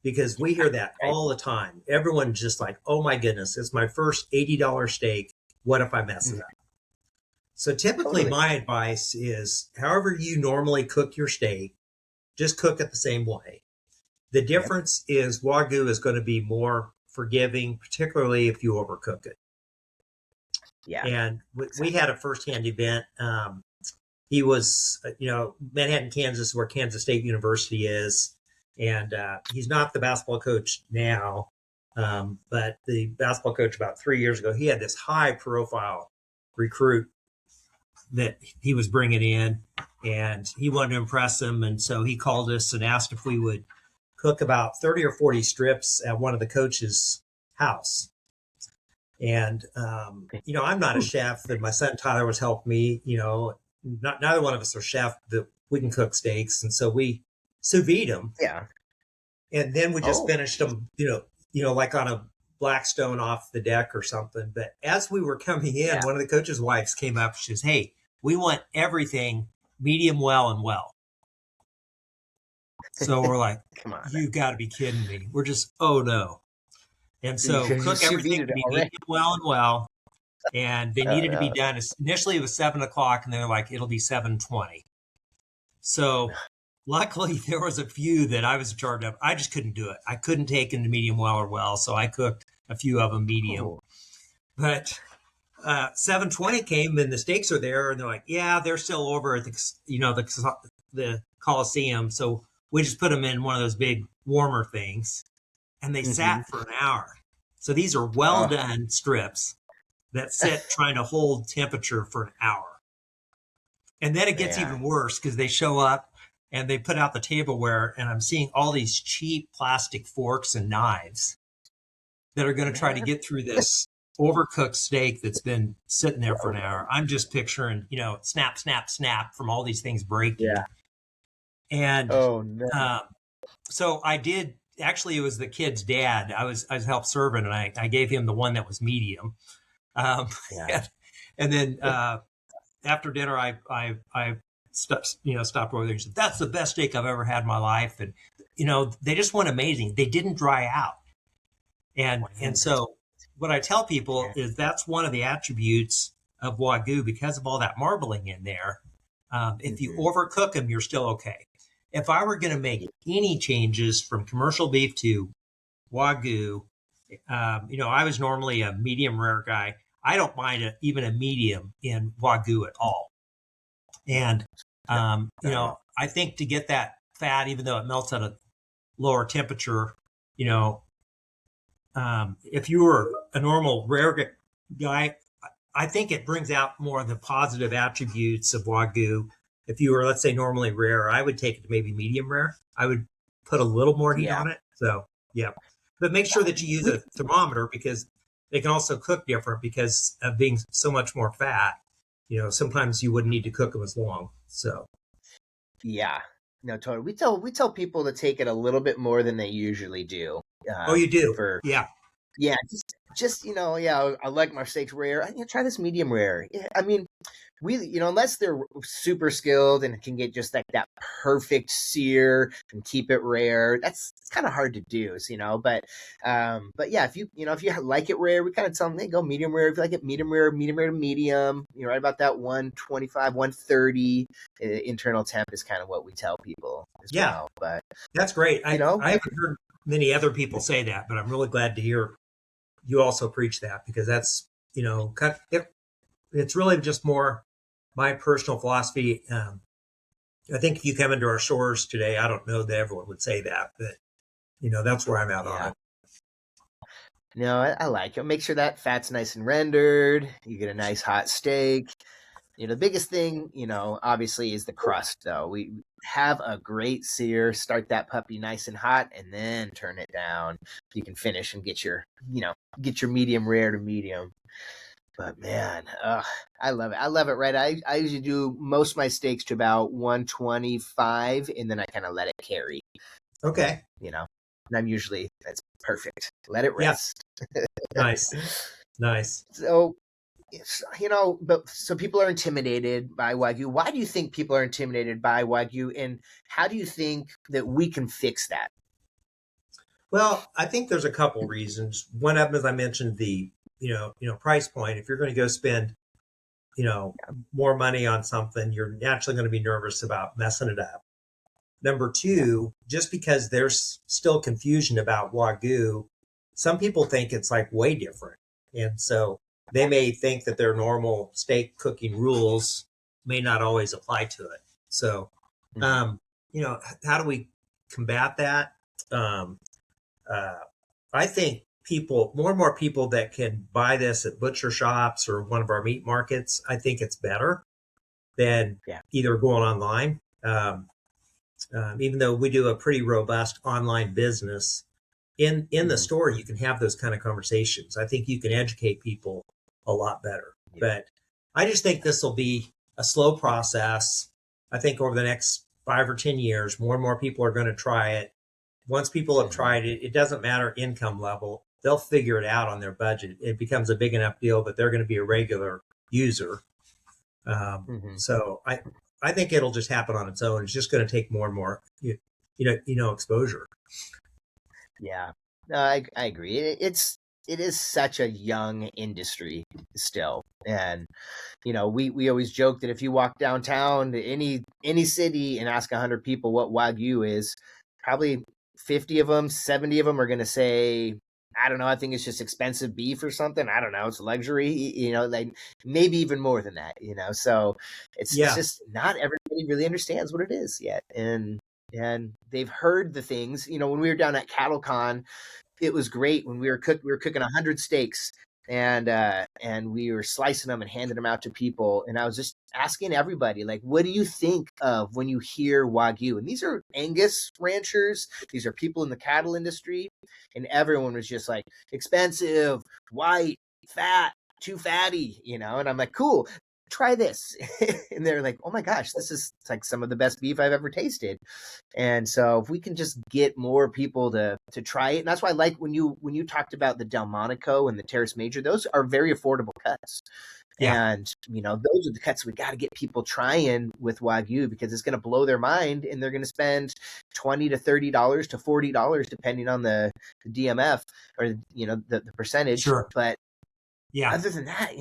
because we hear that all the time. Everyone's just like, oh my goodness, it's my first $80 steak. What if I mess it up? So typically my advice is, however you normally cook your steak, just cook it the same way. The difference is Wagyu is going to be more forgiving, particularly if you overcook it. Yeah. And we had a firsthand event. He was, Manhattan, Kansas, where Kansas State University is. And he's not the basketball coach now, but the basketball coach about 3 years ago, he had this high profile recruit that he was bringing in, and he wanted to impress them. And so he called us and asked if we would cook about 30 or 40 strips at one of the coach's house. And, I'm not a chef, and my son Tyler was helping me, neither one of us are chef, but we can cook steaks. And so we sous vide them. Yeah. And then we just finished them, like on a Blackstone off the deck or something. But as we were coming in, one of the coach's wives came up. She says, "Hey, we want everything medium well and well." So we're like, "Come on, you got to be kidding me." We're just, oh no. And so cook everything to be medium well and well. And they needed to be done. Initially, it was 7:00, and they're like, "It'll be 7:20." So luckily, there was a few that I was in charge of. I just couldn't do it. I couldn't take them to medium well or well, so I cooked a few of them medium. Oh. But 7:20 came, and the steaks are there, and they're like, "Yeah, they're still over at the Coliseum." So we just put them in one of those big warmer things, and they sat for an hour. So these are well done strips that sit trying to hold temperature for an hour. And then it gets even worse because they show up and they put out the tableware, and I'm seeing all these cheap plastic forks and knives that are going to try to get through this overcooked steak that's been sitting there for an hour. I'm just picturing, snap, snap, snap from all these things breaking. Yeah. And so I did, actually, it was the kid's dad. I was help serving, and I gave him the one that was medium. And then after dinner, I stopped over there and said, "That's the best steak I've ever had in my life." And, they just went amazing. They didn't dry out. And so what I tell people is that's one of the attributes of Wagyu because of all that marbling in there. If you overcook them, you're still okay. If I were going to make any changes from commercial beef to Wagyu, I was normally a medium rare guy. I don't mind even a medium in Wagyu at all. And, I think to get that fat, even though it melts at a lower temperature, if you were a normal rare guy, I think it brings out more of the positive attributes of Wagyu. If you were, let's say, normally rare, I would take it to maybe medium rare. I would put a little more heat on it. So, but make sure that you use a thermometer because they can also cook different because of being so much more fat. Sometimes you wouldn't need to cook them as long. So, no, totally. We tell people to take it a little bit more than they usually do. You do? Yeah. Just I like my steaks rare. Try this medium rare. Yeah, I mean, unless they're super skilled and can get just like that perfect sear and keep it rare, it's kind of hard to do, but yeah, if you like it rare, we kind of tell them, hey, go medium rare. If you like it medium rare to medium, right about that 125, 130 internal temp is kind of what we tell people as well. But that's great. I haven't heard many other people say that, but I'm really glad to hear you also preach that because that's, it's really just more my personal philosophy. I think if you come into our stores today, I don't know that everyone would say that, but that's where I'm at on it. No, I like it. Make sure that fat's nice and rendered. You get a nice hot steak. The biggest thing, obviously is the crust though. We have a great sear, start that puppy nice and hot and then turn it down. You can finish and get your medium rare to medium. But man, I love it. I love it, right? I usually do most of my steaks to about 125 and then I kind of let it carry. Okay. And I'm usually, that's perfect. Let it rest. Yeah. Nice. So, so people are intimidated by Wagyu. Why do you think people are intimidated by Wagyu, and how do you think that we can fix that? Well, I think there's a couple reasons. One of them, as I mentioned, the price point. If you're going to go spend, more money on something, you're naturally going to be nervous about messing it up. Number two, just because there's still confusion about Wagyu, some people think it's like way different. And so they may think that their normal steak cooking rules may not always apply to it. So, Mhm. how do we combat that? Um, uh, I think more and more people that can buy this at butcher shops or one of our meat markets, I think it's better than Yeah. either going online. Even though we do a pretty robust online business, in the Mhm. store, you can have those kind of conversations. I think you can educate people a lot better. Yeah. But I just think this will be a slow process. I think over the next 5 or 10 years, more and more people are going to try it. Once people have Mhm. tried it, it doesn't matter income level. They'll figure it out on their budget. It becomes a big enough deal that they're going to be a regular user. Mhm. So I think it'll just happen on its own. It's just going to take more and more, exposure. Yeah. No, I agree. It is such a young industry still, and we always joke that if you walk downtown to any city and ask 100 people what Wagyu is, probably 50 of them, 70 of them are going to say, I don't know, I think it's just expensive beef or something. I don't know, it's luxury, like maybe even more than that, So it's Yeah, just not everybody really understands what it is yet. And they've heard the things, when we were down at CattleCon, it was great when we were cooking 100 steaks, and we were slicing them and handing them out to people, and I was just asking everybody, like, what do you think of when you hear Wagyu? And these are Angus ranchers, these are people in the cattle industry, and everyone was just like, expensive, white, fat, too fatty, and I'm like, cool, try this. And they're like, oh my gosh, this is like some of the best beef I've ever tasted. And so if we can just get more people to try it, and that's why I like when you talked about the Delmonico and the Terrace Major, those are very affordable cuts. yeah, And those are the cuts we got to get people trying with Wagyu, because it's going to blow their mind, and they're going to spend $20 to $30 to $40 depending on the DMF, or the percentage. sure. But Yeah, other than that,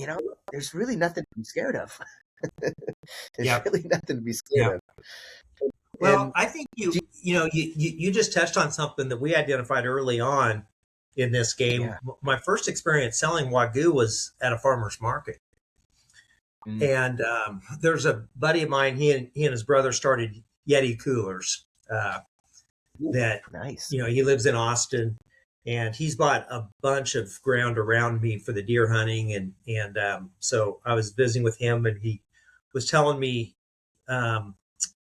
there's really nothing to be scared of. There's yeah, really nothing to be scared yeah. of. Well, And I think you just touched on something that we identified early on in this game. yeah. My first experience selling Wagyu was at a farmer's market. Mm. And there's a buddy of mine. He and his brother started Yeti coolers. Ooh, That nice. he lives in Austin, and he's bought a bunch of ground around me for the deer hunting, and so I was visiting with him, and he was telling me um,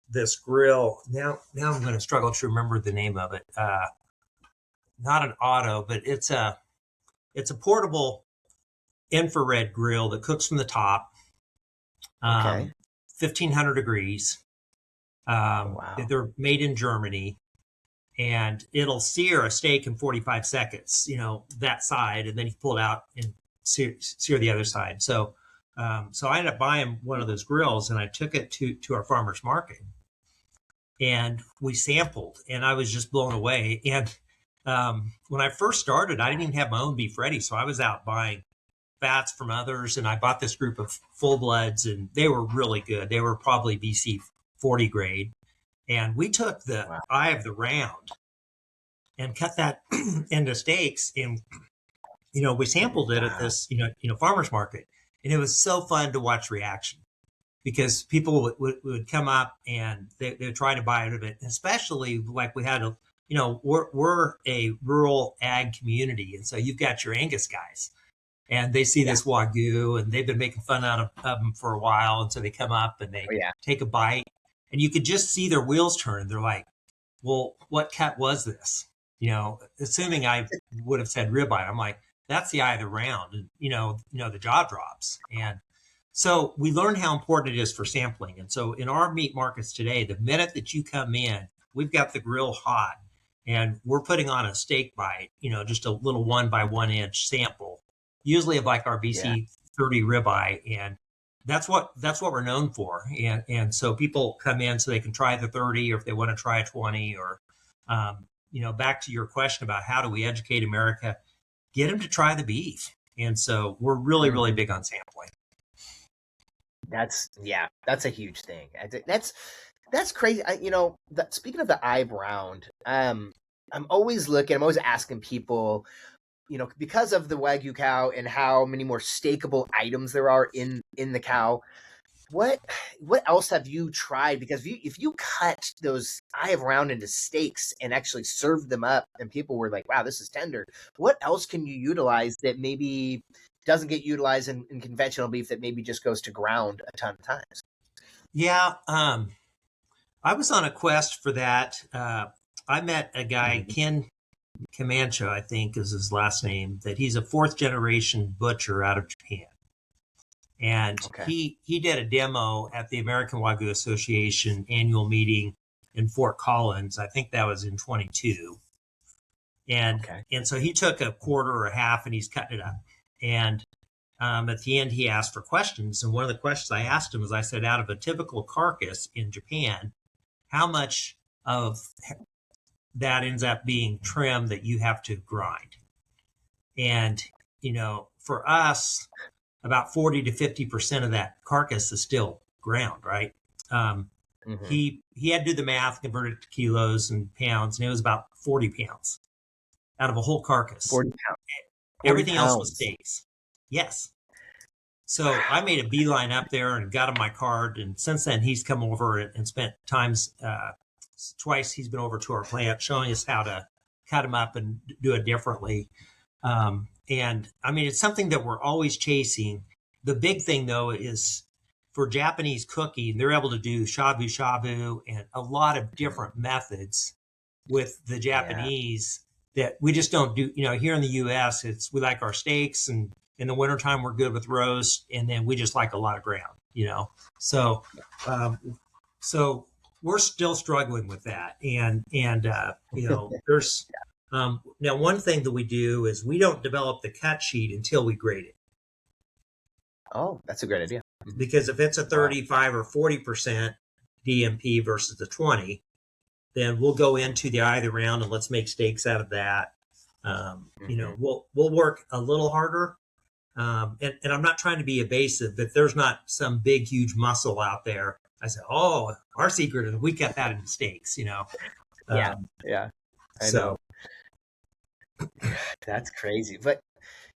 this grill. Now I'm going to struggle to remember the name of it. Not an auto, but it's a portable infrared grill that cooks from the top, Okay. um, 1500 degrees. Oh, wow. They're made in Germany, and it'll sear a steak in 45 seconds, that side, and then you pull it out and sear the other side. So I ended up buying one of those grills, and I took it to our farmer's market, and we sampled, and I was just blown away. And when I first started, I didn't even have my own beef ready, so I was out buying fats from others, and I bought this group of full bloods, and they were really good. They were probably BC 40 grade, and we took the Wow. eye of the round and cut that into steaks, and we sampled it at Wow. this farmers market, and it was so fun to watch reaction, because people would come up and they would try to buy out of it, especially like we had we're a rural ag community, and so you've got your Angus guys, and they see Yeah. this Wagyu, and they've been making fun out of them for a while, and so they come up and Oh, they yeah. take a bite, and you could just see their wheels turn. They're like, well, what cut was this? Assuming I would have said ribeye, I'm like, that's the eye of the round, and the jaw drops. And so we learned how important it is for sampling. And so in our meat markets today, the minute that you come in, we've got the grill hot, and we're putting on a steak bite, just a little 1 by 1 inch sample, usually of like our Yeah. BC 30 ribeye, and that's what we're known for. And so people come in so they can try the 30, or if they want to try a 20, or back to your question about how do we educate America, get them to try the beef. And so we're really, really Mhm. big on sampling. That's a huge thing. That's crazy. Speaking of the eye round, I'm always asking people, because of the Wagyu cow and how many more stakeable items there are in the cow, what else have you tried? Because if you cut those eye of round into steaks and actually served them up, and people were like, "Wow, this is tender," what else can you utilize that maybe doesn't get utilized in conventional beef that maybe just goes to ground a ton of times? Yeah, I was on a quest for that. I met a guy, Mm-hmm. Ken Camacho, I think is his last name, that he's a fourth generation butcher out of Japan. And Okay. he did a demo at the American Wagyu Association annual meeting in Fort Collins. I think that was in 22. Okay. And so he took a quarter or a half and he's cutting it up. And at the end, he asked for questions. And one of the questions I asked him was, I said, out of a typical carcass in Japan, how much of that ends up being trim that you have to grind? And, for us, about 40 to 50% of that carcass is still ground, right? Mm-hmm. He had to do the math, convert it to kilos and pounds, and it was about 40 pounds out of a whole carcass. 40 pounds. 40 Everything else was pounds. steaks. Yes. So I made a beeline up there and got him my card. And since then, he's come over and spent times, twice he's been over to our plant showing us how to cut them up and do it differently. And I mean, it's something that we're always chasing. The big thing, though, is for Japanese cooking, they're able to do shabu shabu and a lot of different methods with the Japanese that we just don't do. Here in the U.S., we like our steaks, and in the wintertime, we're good with roast, and then we just like a lot of ground, So, so we're still struggling with that, and there's now one thing that we do is we don't develop the cut sheet until we grade it. Oh, that's a great idea. Because if it's a 35 or 40% DMP versus the 20, then we'll go into the eye of the round and let's make steaks out of that. We'll work a little harder. And I'm not trying to be evasive, but there's not some big, huge muscle out there. I said, oh, our secret is we cut that into steaks, Yeah. I know. That's crazy. But,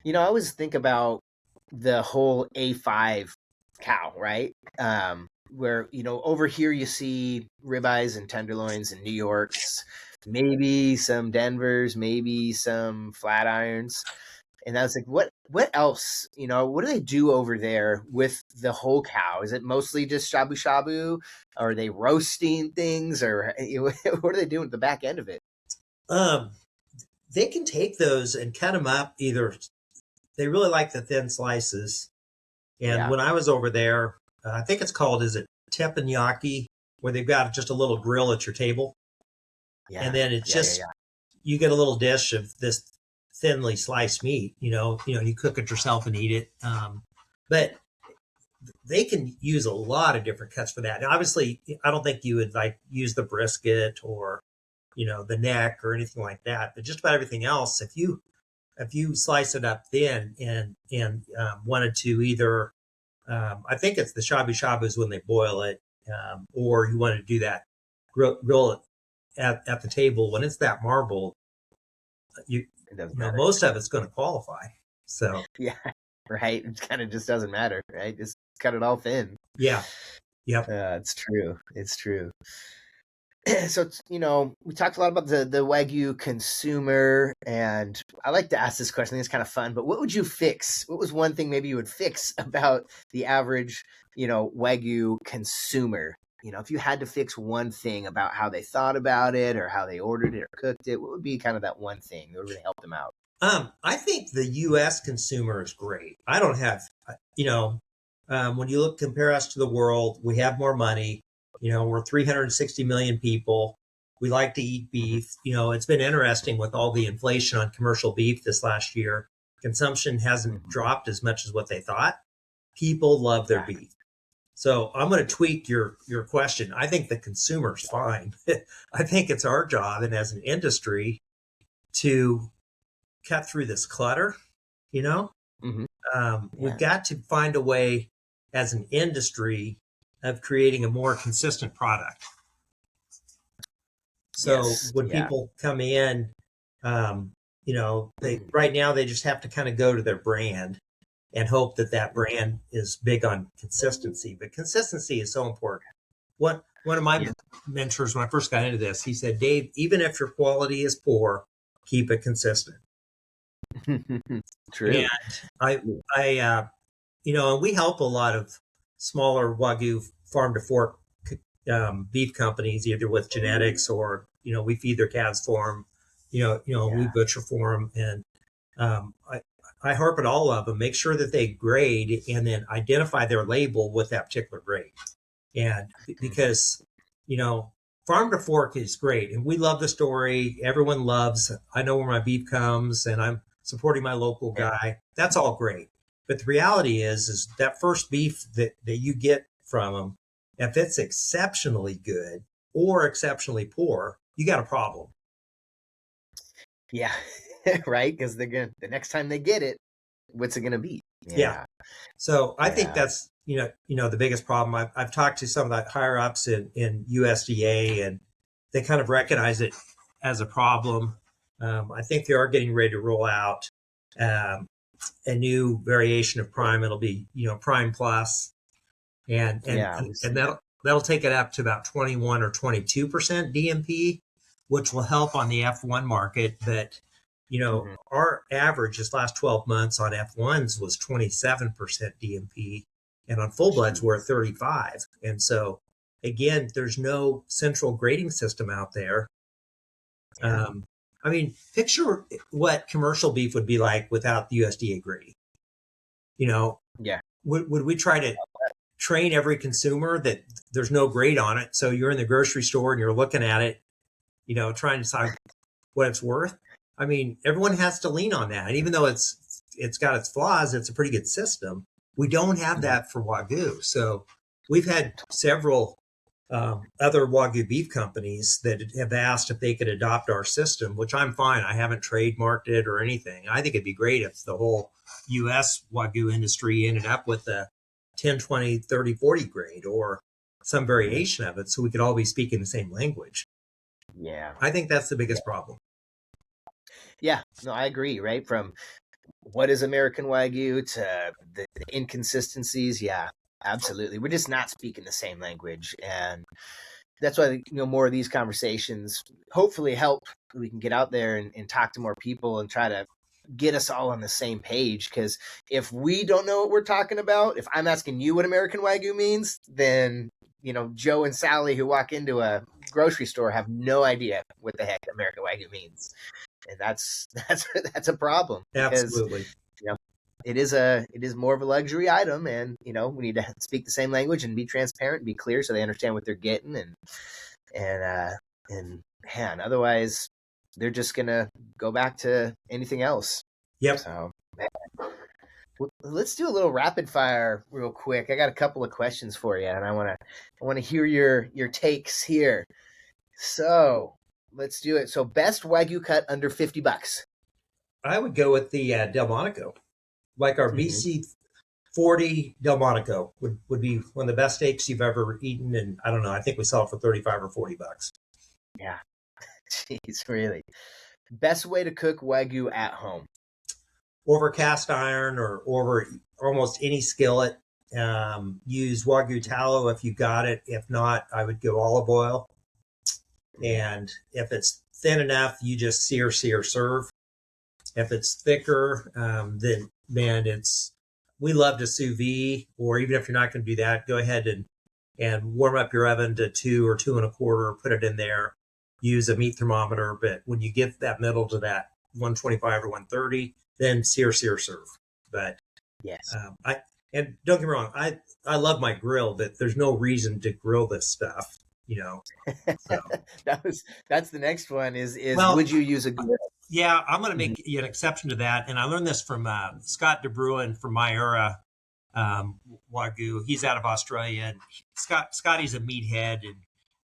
I always think about the whole A5 cow, right? Where, over here you see ribeyes and tenderloins in New York's, maybe some Denvers, maybe some flat irons. And I was like, what else? What do they do over there with the whole cow? Is it mostly just shabu shabu? Or are they roasting things? Or what are they doing at the back end of it? They can take those and cut them up. Either they really like the thin slices. And when I was over there, I think it's called, is it teppanyaki, where they've got just a little grill at your table. Yeah. And then it's you get a little dish of this thinly sliced meat, you cook it yourself and eat it. But they can use a lot of different cuts for that. Now, obviously, I don't think you would use the brisket or, the neck or anything like that. But just about everything else, if you slice it up thin and wanted to either, I think it's the shabu shabu is when they boil it, or you want to do that grill it at the table when it's that marble. Most of it's going to qualify. So yeah, right. It kind of just doesn't matter, right? Just cut it all thin. Yeah. Yep. It's true. It's true. So, we talked a lot about the Wagyu consumer, and I like to ask this question. I think it's kind of fun, but what would you fix? What was one thing maybe you would fix about the average, Wagyu consumer? If you had to fix one thing about how they thought about it or how they ordered it or cooked it, what would be kind of that one thing that would really help them out? I think the U.S. consumer is great. I don't have, when you compare us to the world, we have more money. We're 360 million people. We like to eat beef. It's been interesting with all the inflation on commercial beef this last year. Consumption hasn't dropped as much as what they thought. People love their beef. So I'm going to tweak your question. I think the consumer's fine. I think it's our job, and as an industry, to cut through this clutter. We've got to find a way as an industry of creating a more consistent product. So when people come in, right now they just have to kind of go to their brand and hope that that brand is big on consistency. But consistency is so important. One of my mentors, when I first got into this, he said, Dave, even if your quality is poor, keep it consistent. True. And and we help a lot of smaller Wagyu farm to fork beef companies, either with genetics or, we feed their calves for them, we butcher for them. And I harp at all of them, make sure that they grade and then identify their label with that particular grade. And because, farm to fork is great. And we love the story. Everyone loves, I know where my beef comes and I'm supporting my local guy. That's all great. But the reality is that first beef that you get from them, if it's exceptionally good or exceptionally poor, you got a problem. Yeah. Right. Because the next time they get it, what's it going to be? Yeah. So I think that's, the biggest problem. I've talked to some of the higher ups in USDA, and they kind of recognize it as a problem. I think they are getting ready to roll out a new variation of Prime. It'll be, Prime Plus, and that'll take it up to about 21 or 22% DMP, which will help on the F1 market. But our average this last 12 months on F1s was 27% DMP, and on full bloods we're at 35. And so again, there's no central grading system out there. Picture what commercial beef would be like without the USDA grading. Would we try to train every consumer that there's no grade on it? So you're in the grocery store and you're looking at it, trying to decide what it's worth. Everyone has to lean on that. And even though it's got its flaws, it's a pretty good system. We don't have that for Wagyu. So we've had several other Wagyu beef companies that have asked if they could adopt our system, which I'm fine. I haven't trademarked it or anything. I think it'd be great if the whole U.S. Wagyu industry ended up with a 10, 20, 30, 40 grade or some variation of it, so we could all be speaking the same language. Yeah. I think that's the biggest problem. Yeah, no, I agree, right? From what is American Wagyu to the inconsistencies. Yeah, absolutely. We're just not speaking the same language. And that's why, more of these conversations hopefully help. We can get out there and talk to more people and try to get us all on the same page. Because if we don't know what we're talking about, if I'm asking you what American Wagyu means, then, Joe and Sally who walk into a grocery store have no idea what the heck American Wagyu means. And that's a problem. Absolutely. It is more of a luxury item, and we need to speak the same language and be transparent and be clear so they understand what they're getting, and otherwise they're just gonna go back to anything else. Yep. So let's do a little rapid fire real quick. I got a couple of questions for you, and I want to hear your takes here. So let's do it. So best Wagyu cut under $50. I would go with the Delmonico. Like our BC 40 Delmonico would be one of the best steaks you've ever eaten. And I don't know, I think we sell it for $35 or $40. Yeah. Jeez, really. Best way to cook Wagyu at home? Over cast iron or over almost any skillet. Use Wagyu tallow if you got it. If not, I would go olive oil. And if it's thin enough, you just sear, serve. If it's thicker, then we love to sous vide, or even if you're not going to do that, go ahead and warm up your oven to 2 or 2 1/4, put it in there, use a meat thermometer. But when you get that middle to that 125 or 130, then sear, serve. But yes, and don't get me wrong, I love my grill, but there's no reason to grill this stuff, So. That's the next one is would you use a grill? Yeah, I'm going to make an exception to that. And I learned this from Scott DeBruin from Myura Wagyu. He's out of Australia. And Scotty's a meathead, and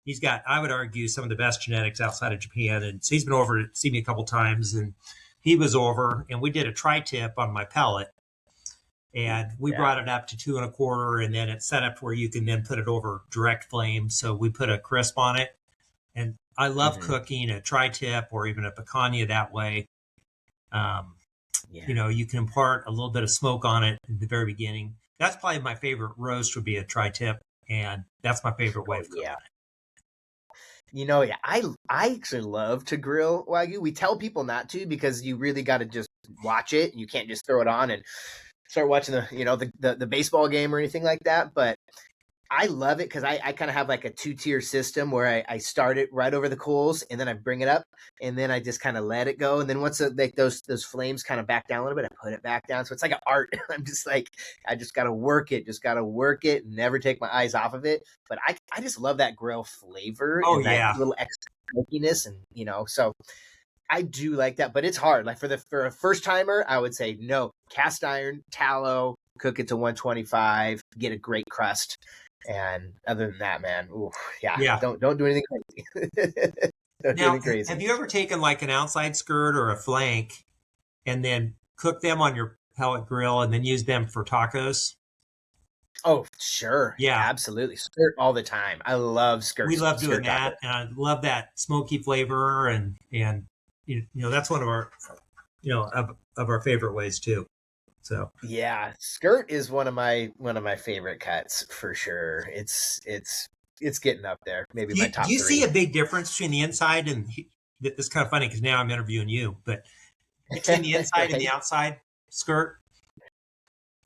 he's got, I would argue, some of the best genetics outside of Japan. And so he's been over to see me a couple times, and he was over, and we did a tri-tip on my pellet. And we brought it up to 2 1/4, and then it's set up where you can then put it over direct flame. So we put a crisp on it. And I love cooking a tri-tip or even a picanha that way. Yeah. You know, you can impart a little bit of smoke on it at the very beginning. That's probably my favorite roast would be a tri-tip, and that's my favorite way Oh, of cooking yeah. it. Yeah, I actually love to grill Wagyu. We tell people not to because you really got to just watch it. You can't just throw it on and start watching the baseball game or anything like that. But I love it because I kind of have like a 2-tier system where I start it right over the coals and then I bring it up and then I just kind of let it go. And then once like those flames kind of back down a little bit, I put it back down. So it's like an art. I'm just like, I just got to work it, never take my eyes off of it. But I just love that grill flavor Oh and that yeah. little extra smokiness. And, so I do like that, but it's hard. Like for a first timer, I would say no, cast iron, tallow, cook it to 125, get a great crust. And other than that, man, Yeah. don't do anything crazy. Don't do Now, anything crazy. have you ever taken like an outside skirt or a flank and then cooked them on your pellet grill and then used them for tacos? Oh, sure. Yeah. Absolutely. Skirt all the time. I love skirts. We love doing skirt that, tacos. and I love that smoky flavor, and that's one of our of our favorite ways too. So Yeah, skirt is one of my favorite cuts for sure. It's getting up there. Maybe do my you, top do you see three. a big difference between the inside and it's kind of funny because now I'm interviewing you, but between the inside and the Right? outside skirt?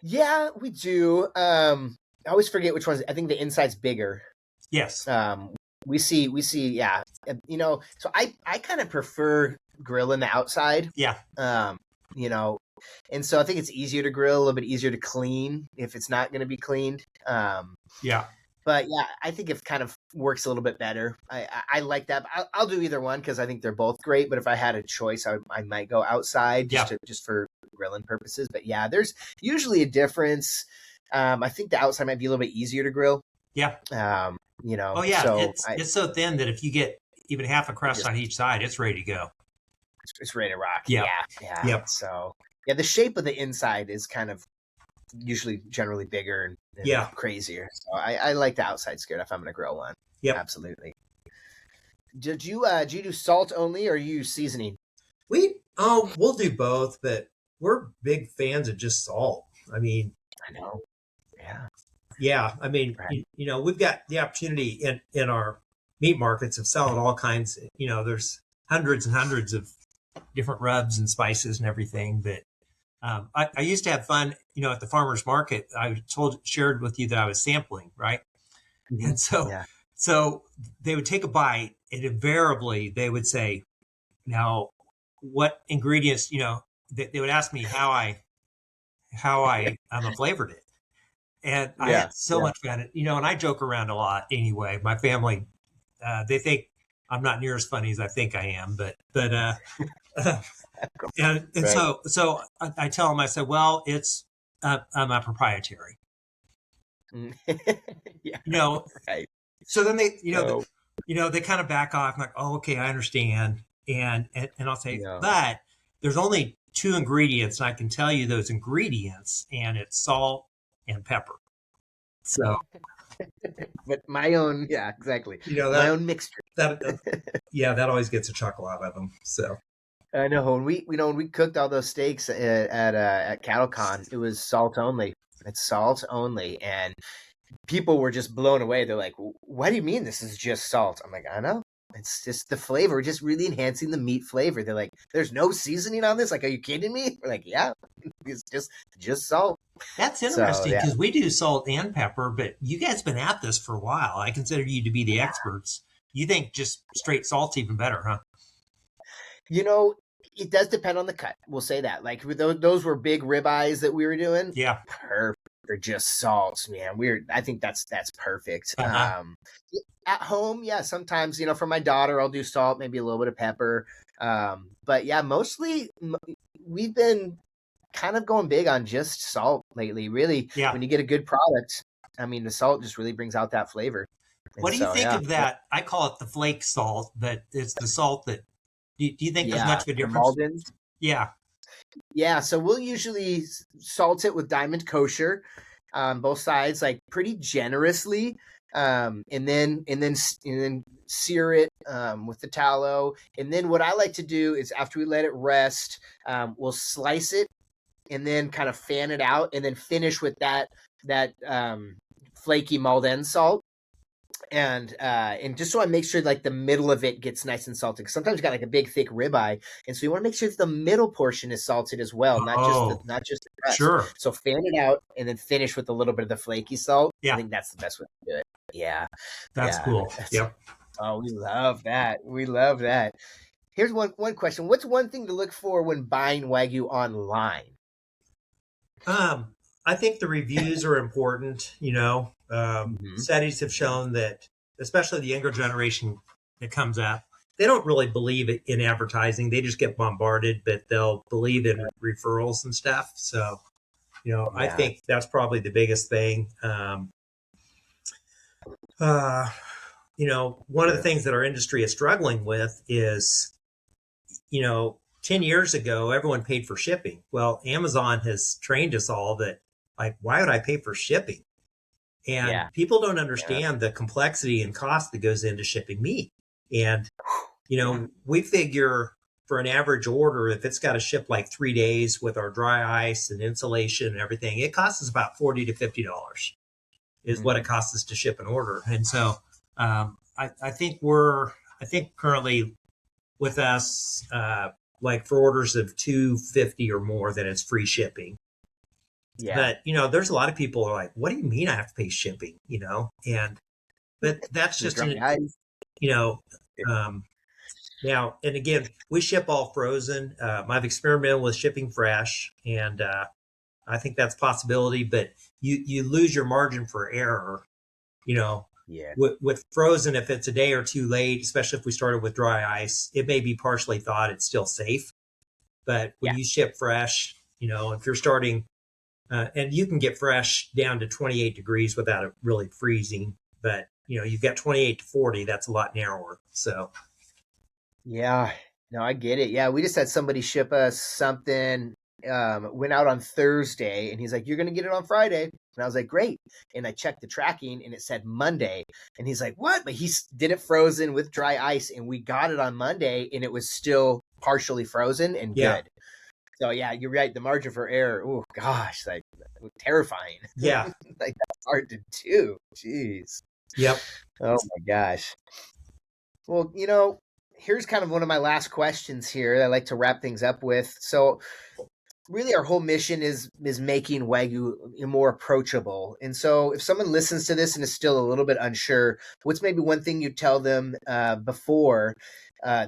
Yeah, we do. I always forget which ones. I think the inside's bigger. Yes. We see, yeah. So I kind of prefer grilling the outside. Yeah. You know, and so I think it's easier to grill, a little bit easier to clean if it's not going to be cleaned. Yeah. But yeah, I think it kind of works a little bit better. I like that. I'll do either one because I think they're both great. But if I had a choice, I might go outside just for grilling purposes. But yeah, there's usually a difference. I think the outside might be a little bit easier to grill. Yeah. Oh yeah, So it's so thin that if you get even half a crust on each side, it's ready to go. It's ready to rock. Yeah. Yeah. Yep. So yeah, the shape of the inside is kind of usually generally bigger and crazier. So I like the outside skirt if I'm going to grill one. Yep. Absolutely. Did you do salt only or you seasoning? We'll do both, but we're big fans of just salt. I mean, I know. Yeah. Yeah. I mean, Right. we've got the opportunity in our meat markets of selling all kinds. There's hundreds and hundreds of different rubs and spices and everything. But I used to have fun, at the farmer's market. I shared with you that I was sampling, right? Mm-hmm. And so they would take a bite and invariably they would say, now, what ingredients, they would ask me how I flavored it. And I had so much fun, and I joke around a lot anyway. My family, they think I'm not near as funny as I think I am, but and right. so I tell them, I said, well, it's I'm a proprietary. Yeah. Right. So then they, they kind of back off. I'm like, oh, okay, I understand. And I'll say, but there's only 2 ingredients, and I can tell you those ingredients, and it's salt and pepper. So, but my own, exactly. My own mixture. That always gets a chuckle out of them. So. I know when we cooked all those steaks at CattleCon, it was salt only. It's salt only, and people were just blown away. They're like, "What do you mean this is just salt?" I'm like, "I know. It's just the flavor, just really enhancing the meat flavor." They're like, "There's no seasoning on this? Like, are you kidding me?" We're like, "Yeah, it's just salt." That's interesting because we do salt and pepper, but you guys have been at this for a while. I consider you to be the experts. You think just straight salt's even better, huh? It does depend on the cut. We'll say that. Like those were big ribeyes that we were doing. Yeah, perfect for just salts, man. I think that's perfect. Uh-huh. At home, sometimes for my daughter, I'll do salt, maybe a little bit of pepper. But yeah, mostly we've been kind of going big on just salt lately. Really, when you get a good product, I mean, the salt just really brings out that flavor. What do you think of that? I call it the flake salt, but it's the salt that. Do you think there's much of a difference? Yeah. So we'll usually salt it with Diamond Kosher on both sides, like pretty generously, and then sear it with the tallow. And then what I like to do is after we let it rest, we'll slice it and then kind of fan it out and then finish with that flaky mulled end salt. And just so I make sure like the middle of it gets nice and salted. Cause sometimes you got like a big thick ribeye, and so you want to make sure that the middle portion is salted as well, not just the rest. Sure. So fan it out and then finish with a little bit of the flaky salt. Yeah. I think that's the best way to do it. Yeah, that's cool. Yep. Oh, we love that. We love that. Here's one question. What's one thing to look for when buying Wagyu online? I think the reviews are important. Studies have shown that, especially the younger generation that comes up, they don't really believe in advertising. They just get bombarded, but they'll believe in referrals and stuff. So, I think that's probably the biggest thing. One of the things that our industry is struggling with is, 10 years ago, everyone paid for shipping. Well, Amazon has trained us all that, like, why would I pay for shipping? And people don't understand the complexity and cost that goes into shipping meat. And, we figure for an average order, if it's got to ship like 3 days with our dry ice and insulation and everything, it costs us about $40 to $50 is what it costs us to ship an order. And so I think currently with us, like for orders of $250 or more, that it's free shipping. Yeah. But, there's a lot of people who are like, what do you mean I have to pay shipping? But that's just, now, and again, we ship all frozen. I've experimented with shipping fresh, and I think that's a possibility, but you lose your margin for error, with frozen. If it's a day or two late, especially if we started with dry ice, it may be partially thought it's still safe. But when you ship fresh, if you're starting, and you can get fresh down to 28 degrees without it really freezing, but you've got 28 to 40, that's a lot narrower. So. Yeah, no, I get it. Yeah, we just had somebody ship us something, went out on Thursday, and he's like, you're going to get it on Friday. And I was like, great. And I checked the tracking, and it said Monday. And he's like, what? But he did it frozen with dry ice, and we got it on Monday, and it was still partially frozen and good. So, yeah, you're right. The margin for error, oh, gosh, like terrifying. Yeah. Like, that's hard to do. Jeez. Yep. Oh, my gosh. Well, here's kind of one of my last questions here that I like to wrap things up with. So really our whole mission is making Wagyu more approachable. And so if someone listens to this and is still a little bit unsure, what's maybe one thing you'd tell them before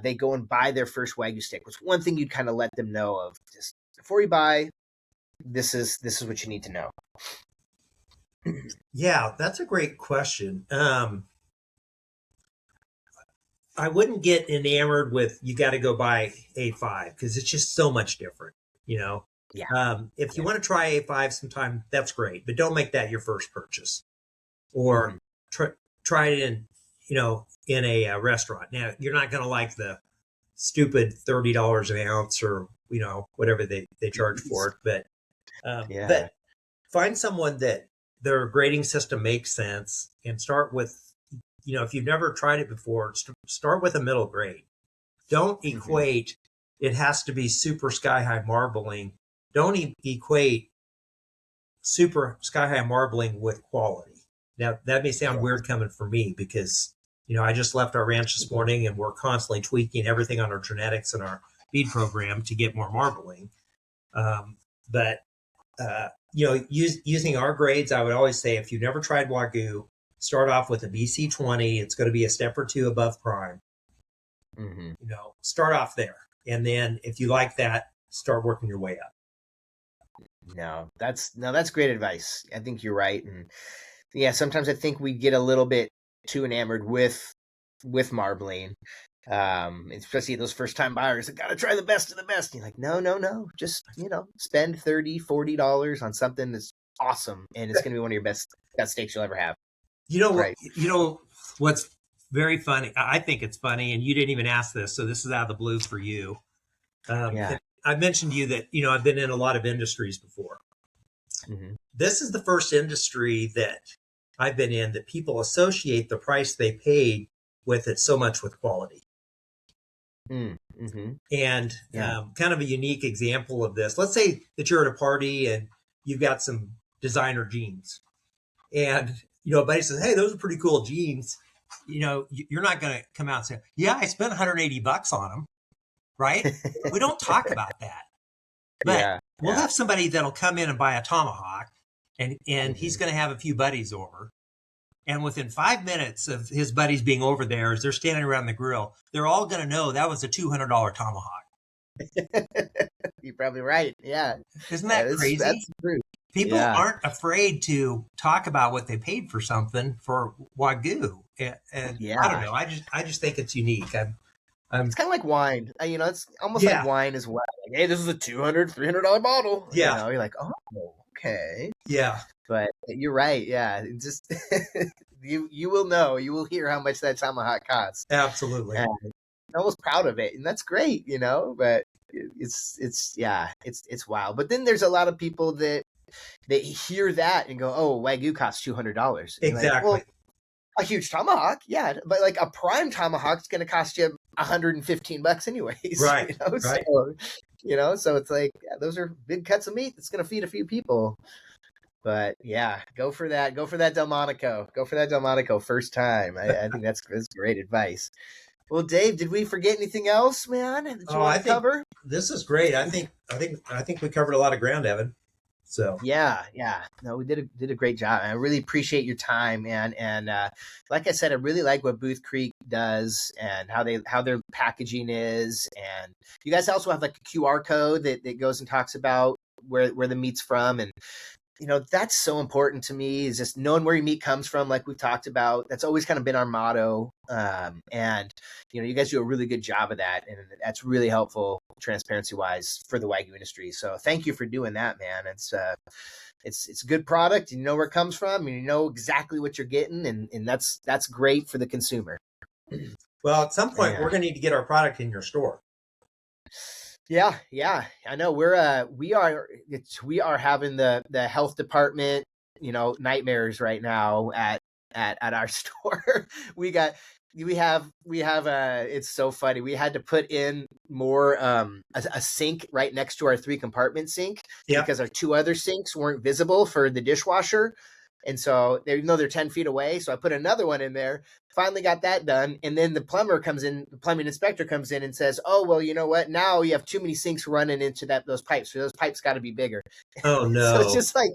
they go and buy their first Wagyu steak? What's one thing you'd kind of let them know of? Just before you buy, this is what you need to know. Yeah, that's a great question. I wouldn't get enamored with you got to go buy A5 because it's just so much different, Yeah. If you want to try A5 sometime, that's great, but don't make that your first purchase, or try it in a restaurant. Now you're not going to like the stupid $30 an ounce or whatever they charge for it, but find someone that their grading system makes sense and start with. If you've never tried it before, start with a middle grade. Don't equate, it has to be super sky-high marbling. Don't equate super sky-high marbling with quality. Now, that may sound weird coming from me because, I just left our ranch this morning and we're constantly tweaking everything on our genetics and our feed program to get more marbling. Using our grades, I would always say if you've never tried Wagyu, start off with a BC20. It's going to be a step or two above prime. Start off there. And then if you like that, start working your way up. No, that's great advice. I think you're right. And yeah, sometimes I think we get a little bit too enamored with marbling. Especially those first time buyers that got to try the best of the best. And you're like, no, just, spend $30, $40 on something that's awesome. And it's going to be one of your best steaks you'll ever have. What's very funny, I think it's funny, and you didn't even ask this, so this is out of the blue for you. I mentioned to you that, I've been in a lot of industries before. This is the first industry that I've been in that people associate the price they paid with it so much with quality. Mm-hmm. And Yeah. kind of a unique example of this. Let's say that you're at a party and you've got some designer jeans, and a buddy says, "Hey, those are pretty cool jeans." You're not going to come out and say, "Yeah, I spent $180 on them," right? We don't talk about that, but Yeah. we'll Yeah. have somebody that'll come in and buy a tomahawk, and he's Mhm. going to have a few buddies over. And within 5 minutes of his buddies being over there, as they're standing around the grill, they're all going to know that was a $200 tomahawk. You're probably right. Yeah. Isn't that crazy? That's true. People Yeah. aren't afraid to talk about what they paid for something for Wagyu. And Yeah. I don't know. I just think it's unique. It's kind of like wine. It's almost Yeah. like wine as well. Like, hey, this is a $200, $300 bottle. Yeah. You're like, oh, okay. Yeah. But you're right. Yeah. It just you will know. You will hear how much that tomahawk costs. Absolutely. And I'm almost proud of it, and that's great. But it's wild. But then there's a lot of people that hear that and go, "Oh, Wagyu costs $200." Exactly. Like, well, a huge tomahawk, yeah, but like a prime tomahawk is going to cost you $115 anyways. Right. Right. So it's like those are big cuts of meat that's going to feed a few people. But yeah, go for that. Go for that Delmonico. Go for that Delmonico first time. I think that's great advice. Well, Dave, did we forget anything else, man, that you want to cover? This is great. I think we covered a lot of ground, Evan. So yeah, no, we did a great job. I really appreciate your time, man. And like I said, I really like what Booth Creek does and how their packaging is. And you guys also have like a QR code that goes and talks about where the meat's from, and that's so important to me, is just knowing where your meat comes from, like we've talked about. That's always kind of been our motto. And you guys do a really good job of that, and that's really helpful transparency wise for the Wagyu industry. So thank you for doing that, man. It's a good product. You know where it comes from, and you know exactly what you're getting, and that's great for the consumer. Well, at some point we're going to need to get our product in your store. Yeah, I know. We are having the health department, nightmares right now at our store. We have it's so funny. We had to put in more a sink right next to our 3-compartment sink because our 2 other sinks weren't visible for the dishwasher. And so even though they're 10 feet away, so I put another one in there, finally got that done. And then the plumbing inspector comes in and says, "Oh, well, you know what? Now you have too many sinks running into those pipes. So those pipes got to be bigger." Oh, no. So it's just like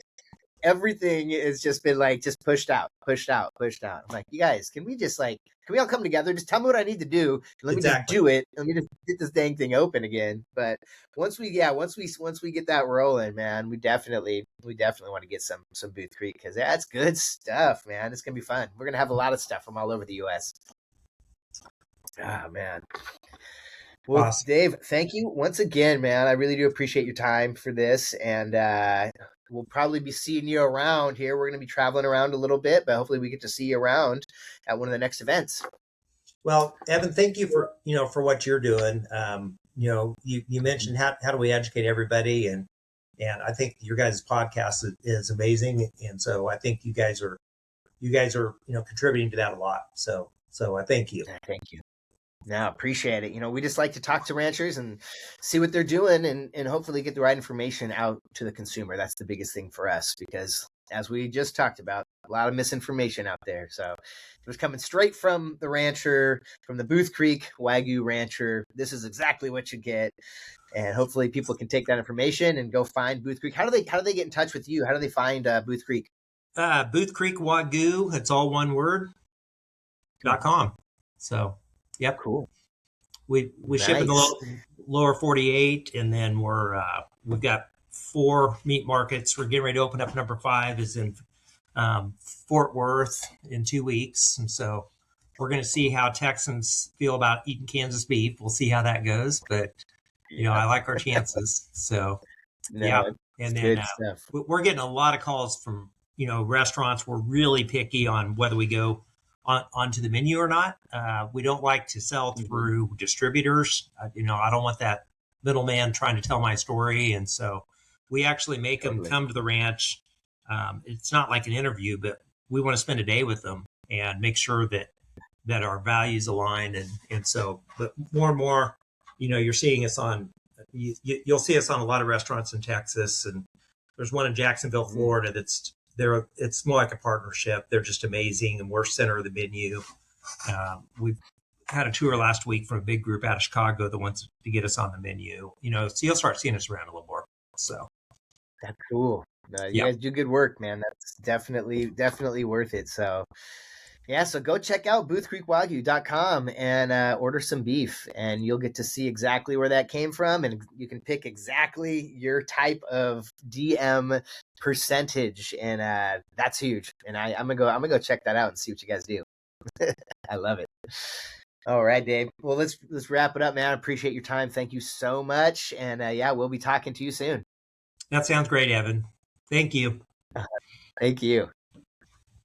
everything has just been like just pushed out. I'm like, you guys, can we all come together? Just tell me what I need to do. And let me just do it. Let me just get this dang thing open again. But once we get that rolling, man, we definitely want to get some Booth Creek, because that's good stuff, man. It's gonna be fun. We're gonna have a lot of stuff from all over the U.S. Ah, man. Well, awesome. Dave, thank you once again, man. I really do appreciate your time for this, and we'll probably be seeing you around here. We're going to be traveling around a little bit, but hopefully we get to see you around at one of the next events. Well, Evan, thank you for what you're doing. You mentioned how do we educate everybody, and I think your guys' podcast is amazing, and so I think you guys are contributing to that a lot. So I thank you. Thank you. No, appreciate it. We just like to talk to ranchers and see what they're doing, and hopefully get the right information out to the consumer. That's the biggest thing for us, because as we just talked about, a lot of misinformation out there. So it was coming straight from the rancher, from the Booth Creek Wagyu rancher. This is exactly what you get. And hopefully people can take that information and go find Booth Creek. How do they get in touch with you? How do they find Booth Creek? Booth Creek Wagyu, it's all one word, .com. So yep. Cool. We ship in the lower 48, and then we've got 4 meat markets. We're getting ready to open up number 5 is in Fort Worth in 2 weeks. And so we're going to see how Texans feel about eating Kansas beef. We'll see how that goes, but I like our chances. So and then we're getting a lot of calls from, restaurants. We're really picky on whether we go onto the menu or not. We don't like to sell through distributors. I don't want that middleman trying to tell my story. And so we actually make them come to the ranch. It's not like an interview, but we want to spend a day with them and make sure that that our values align. And so, but more and more, you're seeing us on, you'll see us on a lot of restaurants in Texas. And there's one in Jacksonville, Florida, it's more like a partnership. They're just amazing. And we're center of the menu. We've had a tour last week from a big group out of Chicago that wants to get us on the menu, so you'll start seeing us around a little more. So that's cool. You guys do good work, man. That's definitely worth it. So yeah, so go check out boothcreekwagyu.com and order some beef, and you'll get to see exactly where that came from, and you can pick exactly your type of DM percentage, and that's huge. And I'm gonna go check that out and see what you guys do. I love it. All right, Dave. Well, let's wrap it up, man. I appreciate your time. Thank you so much, and yeah, we'll be talking to you soon. That sounds great, Evan. Thank you. Thank you.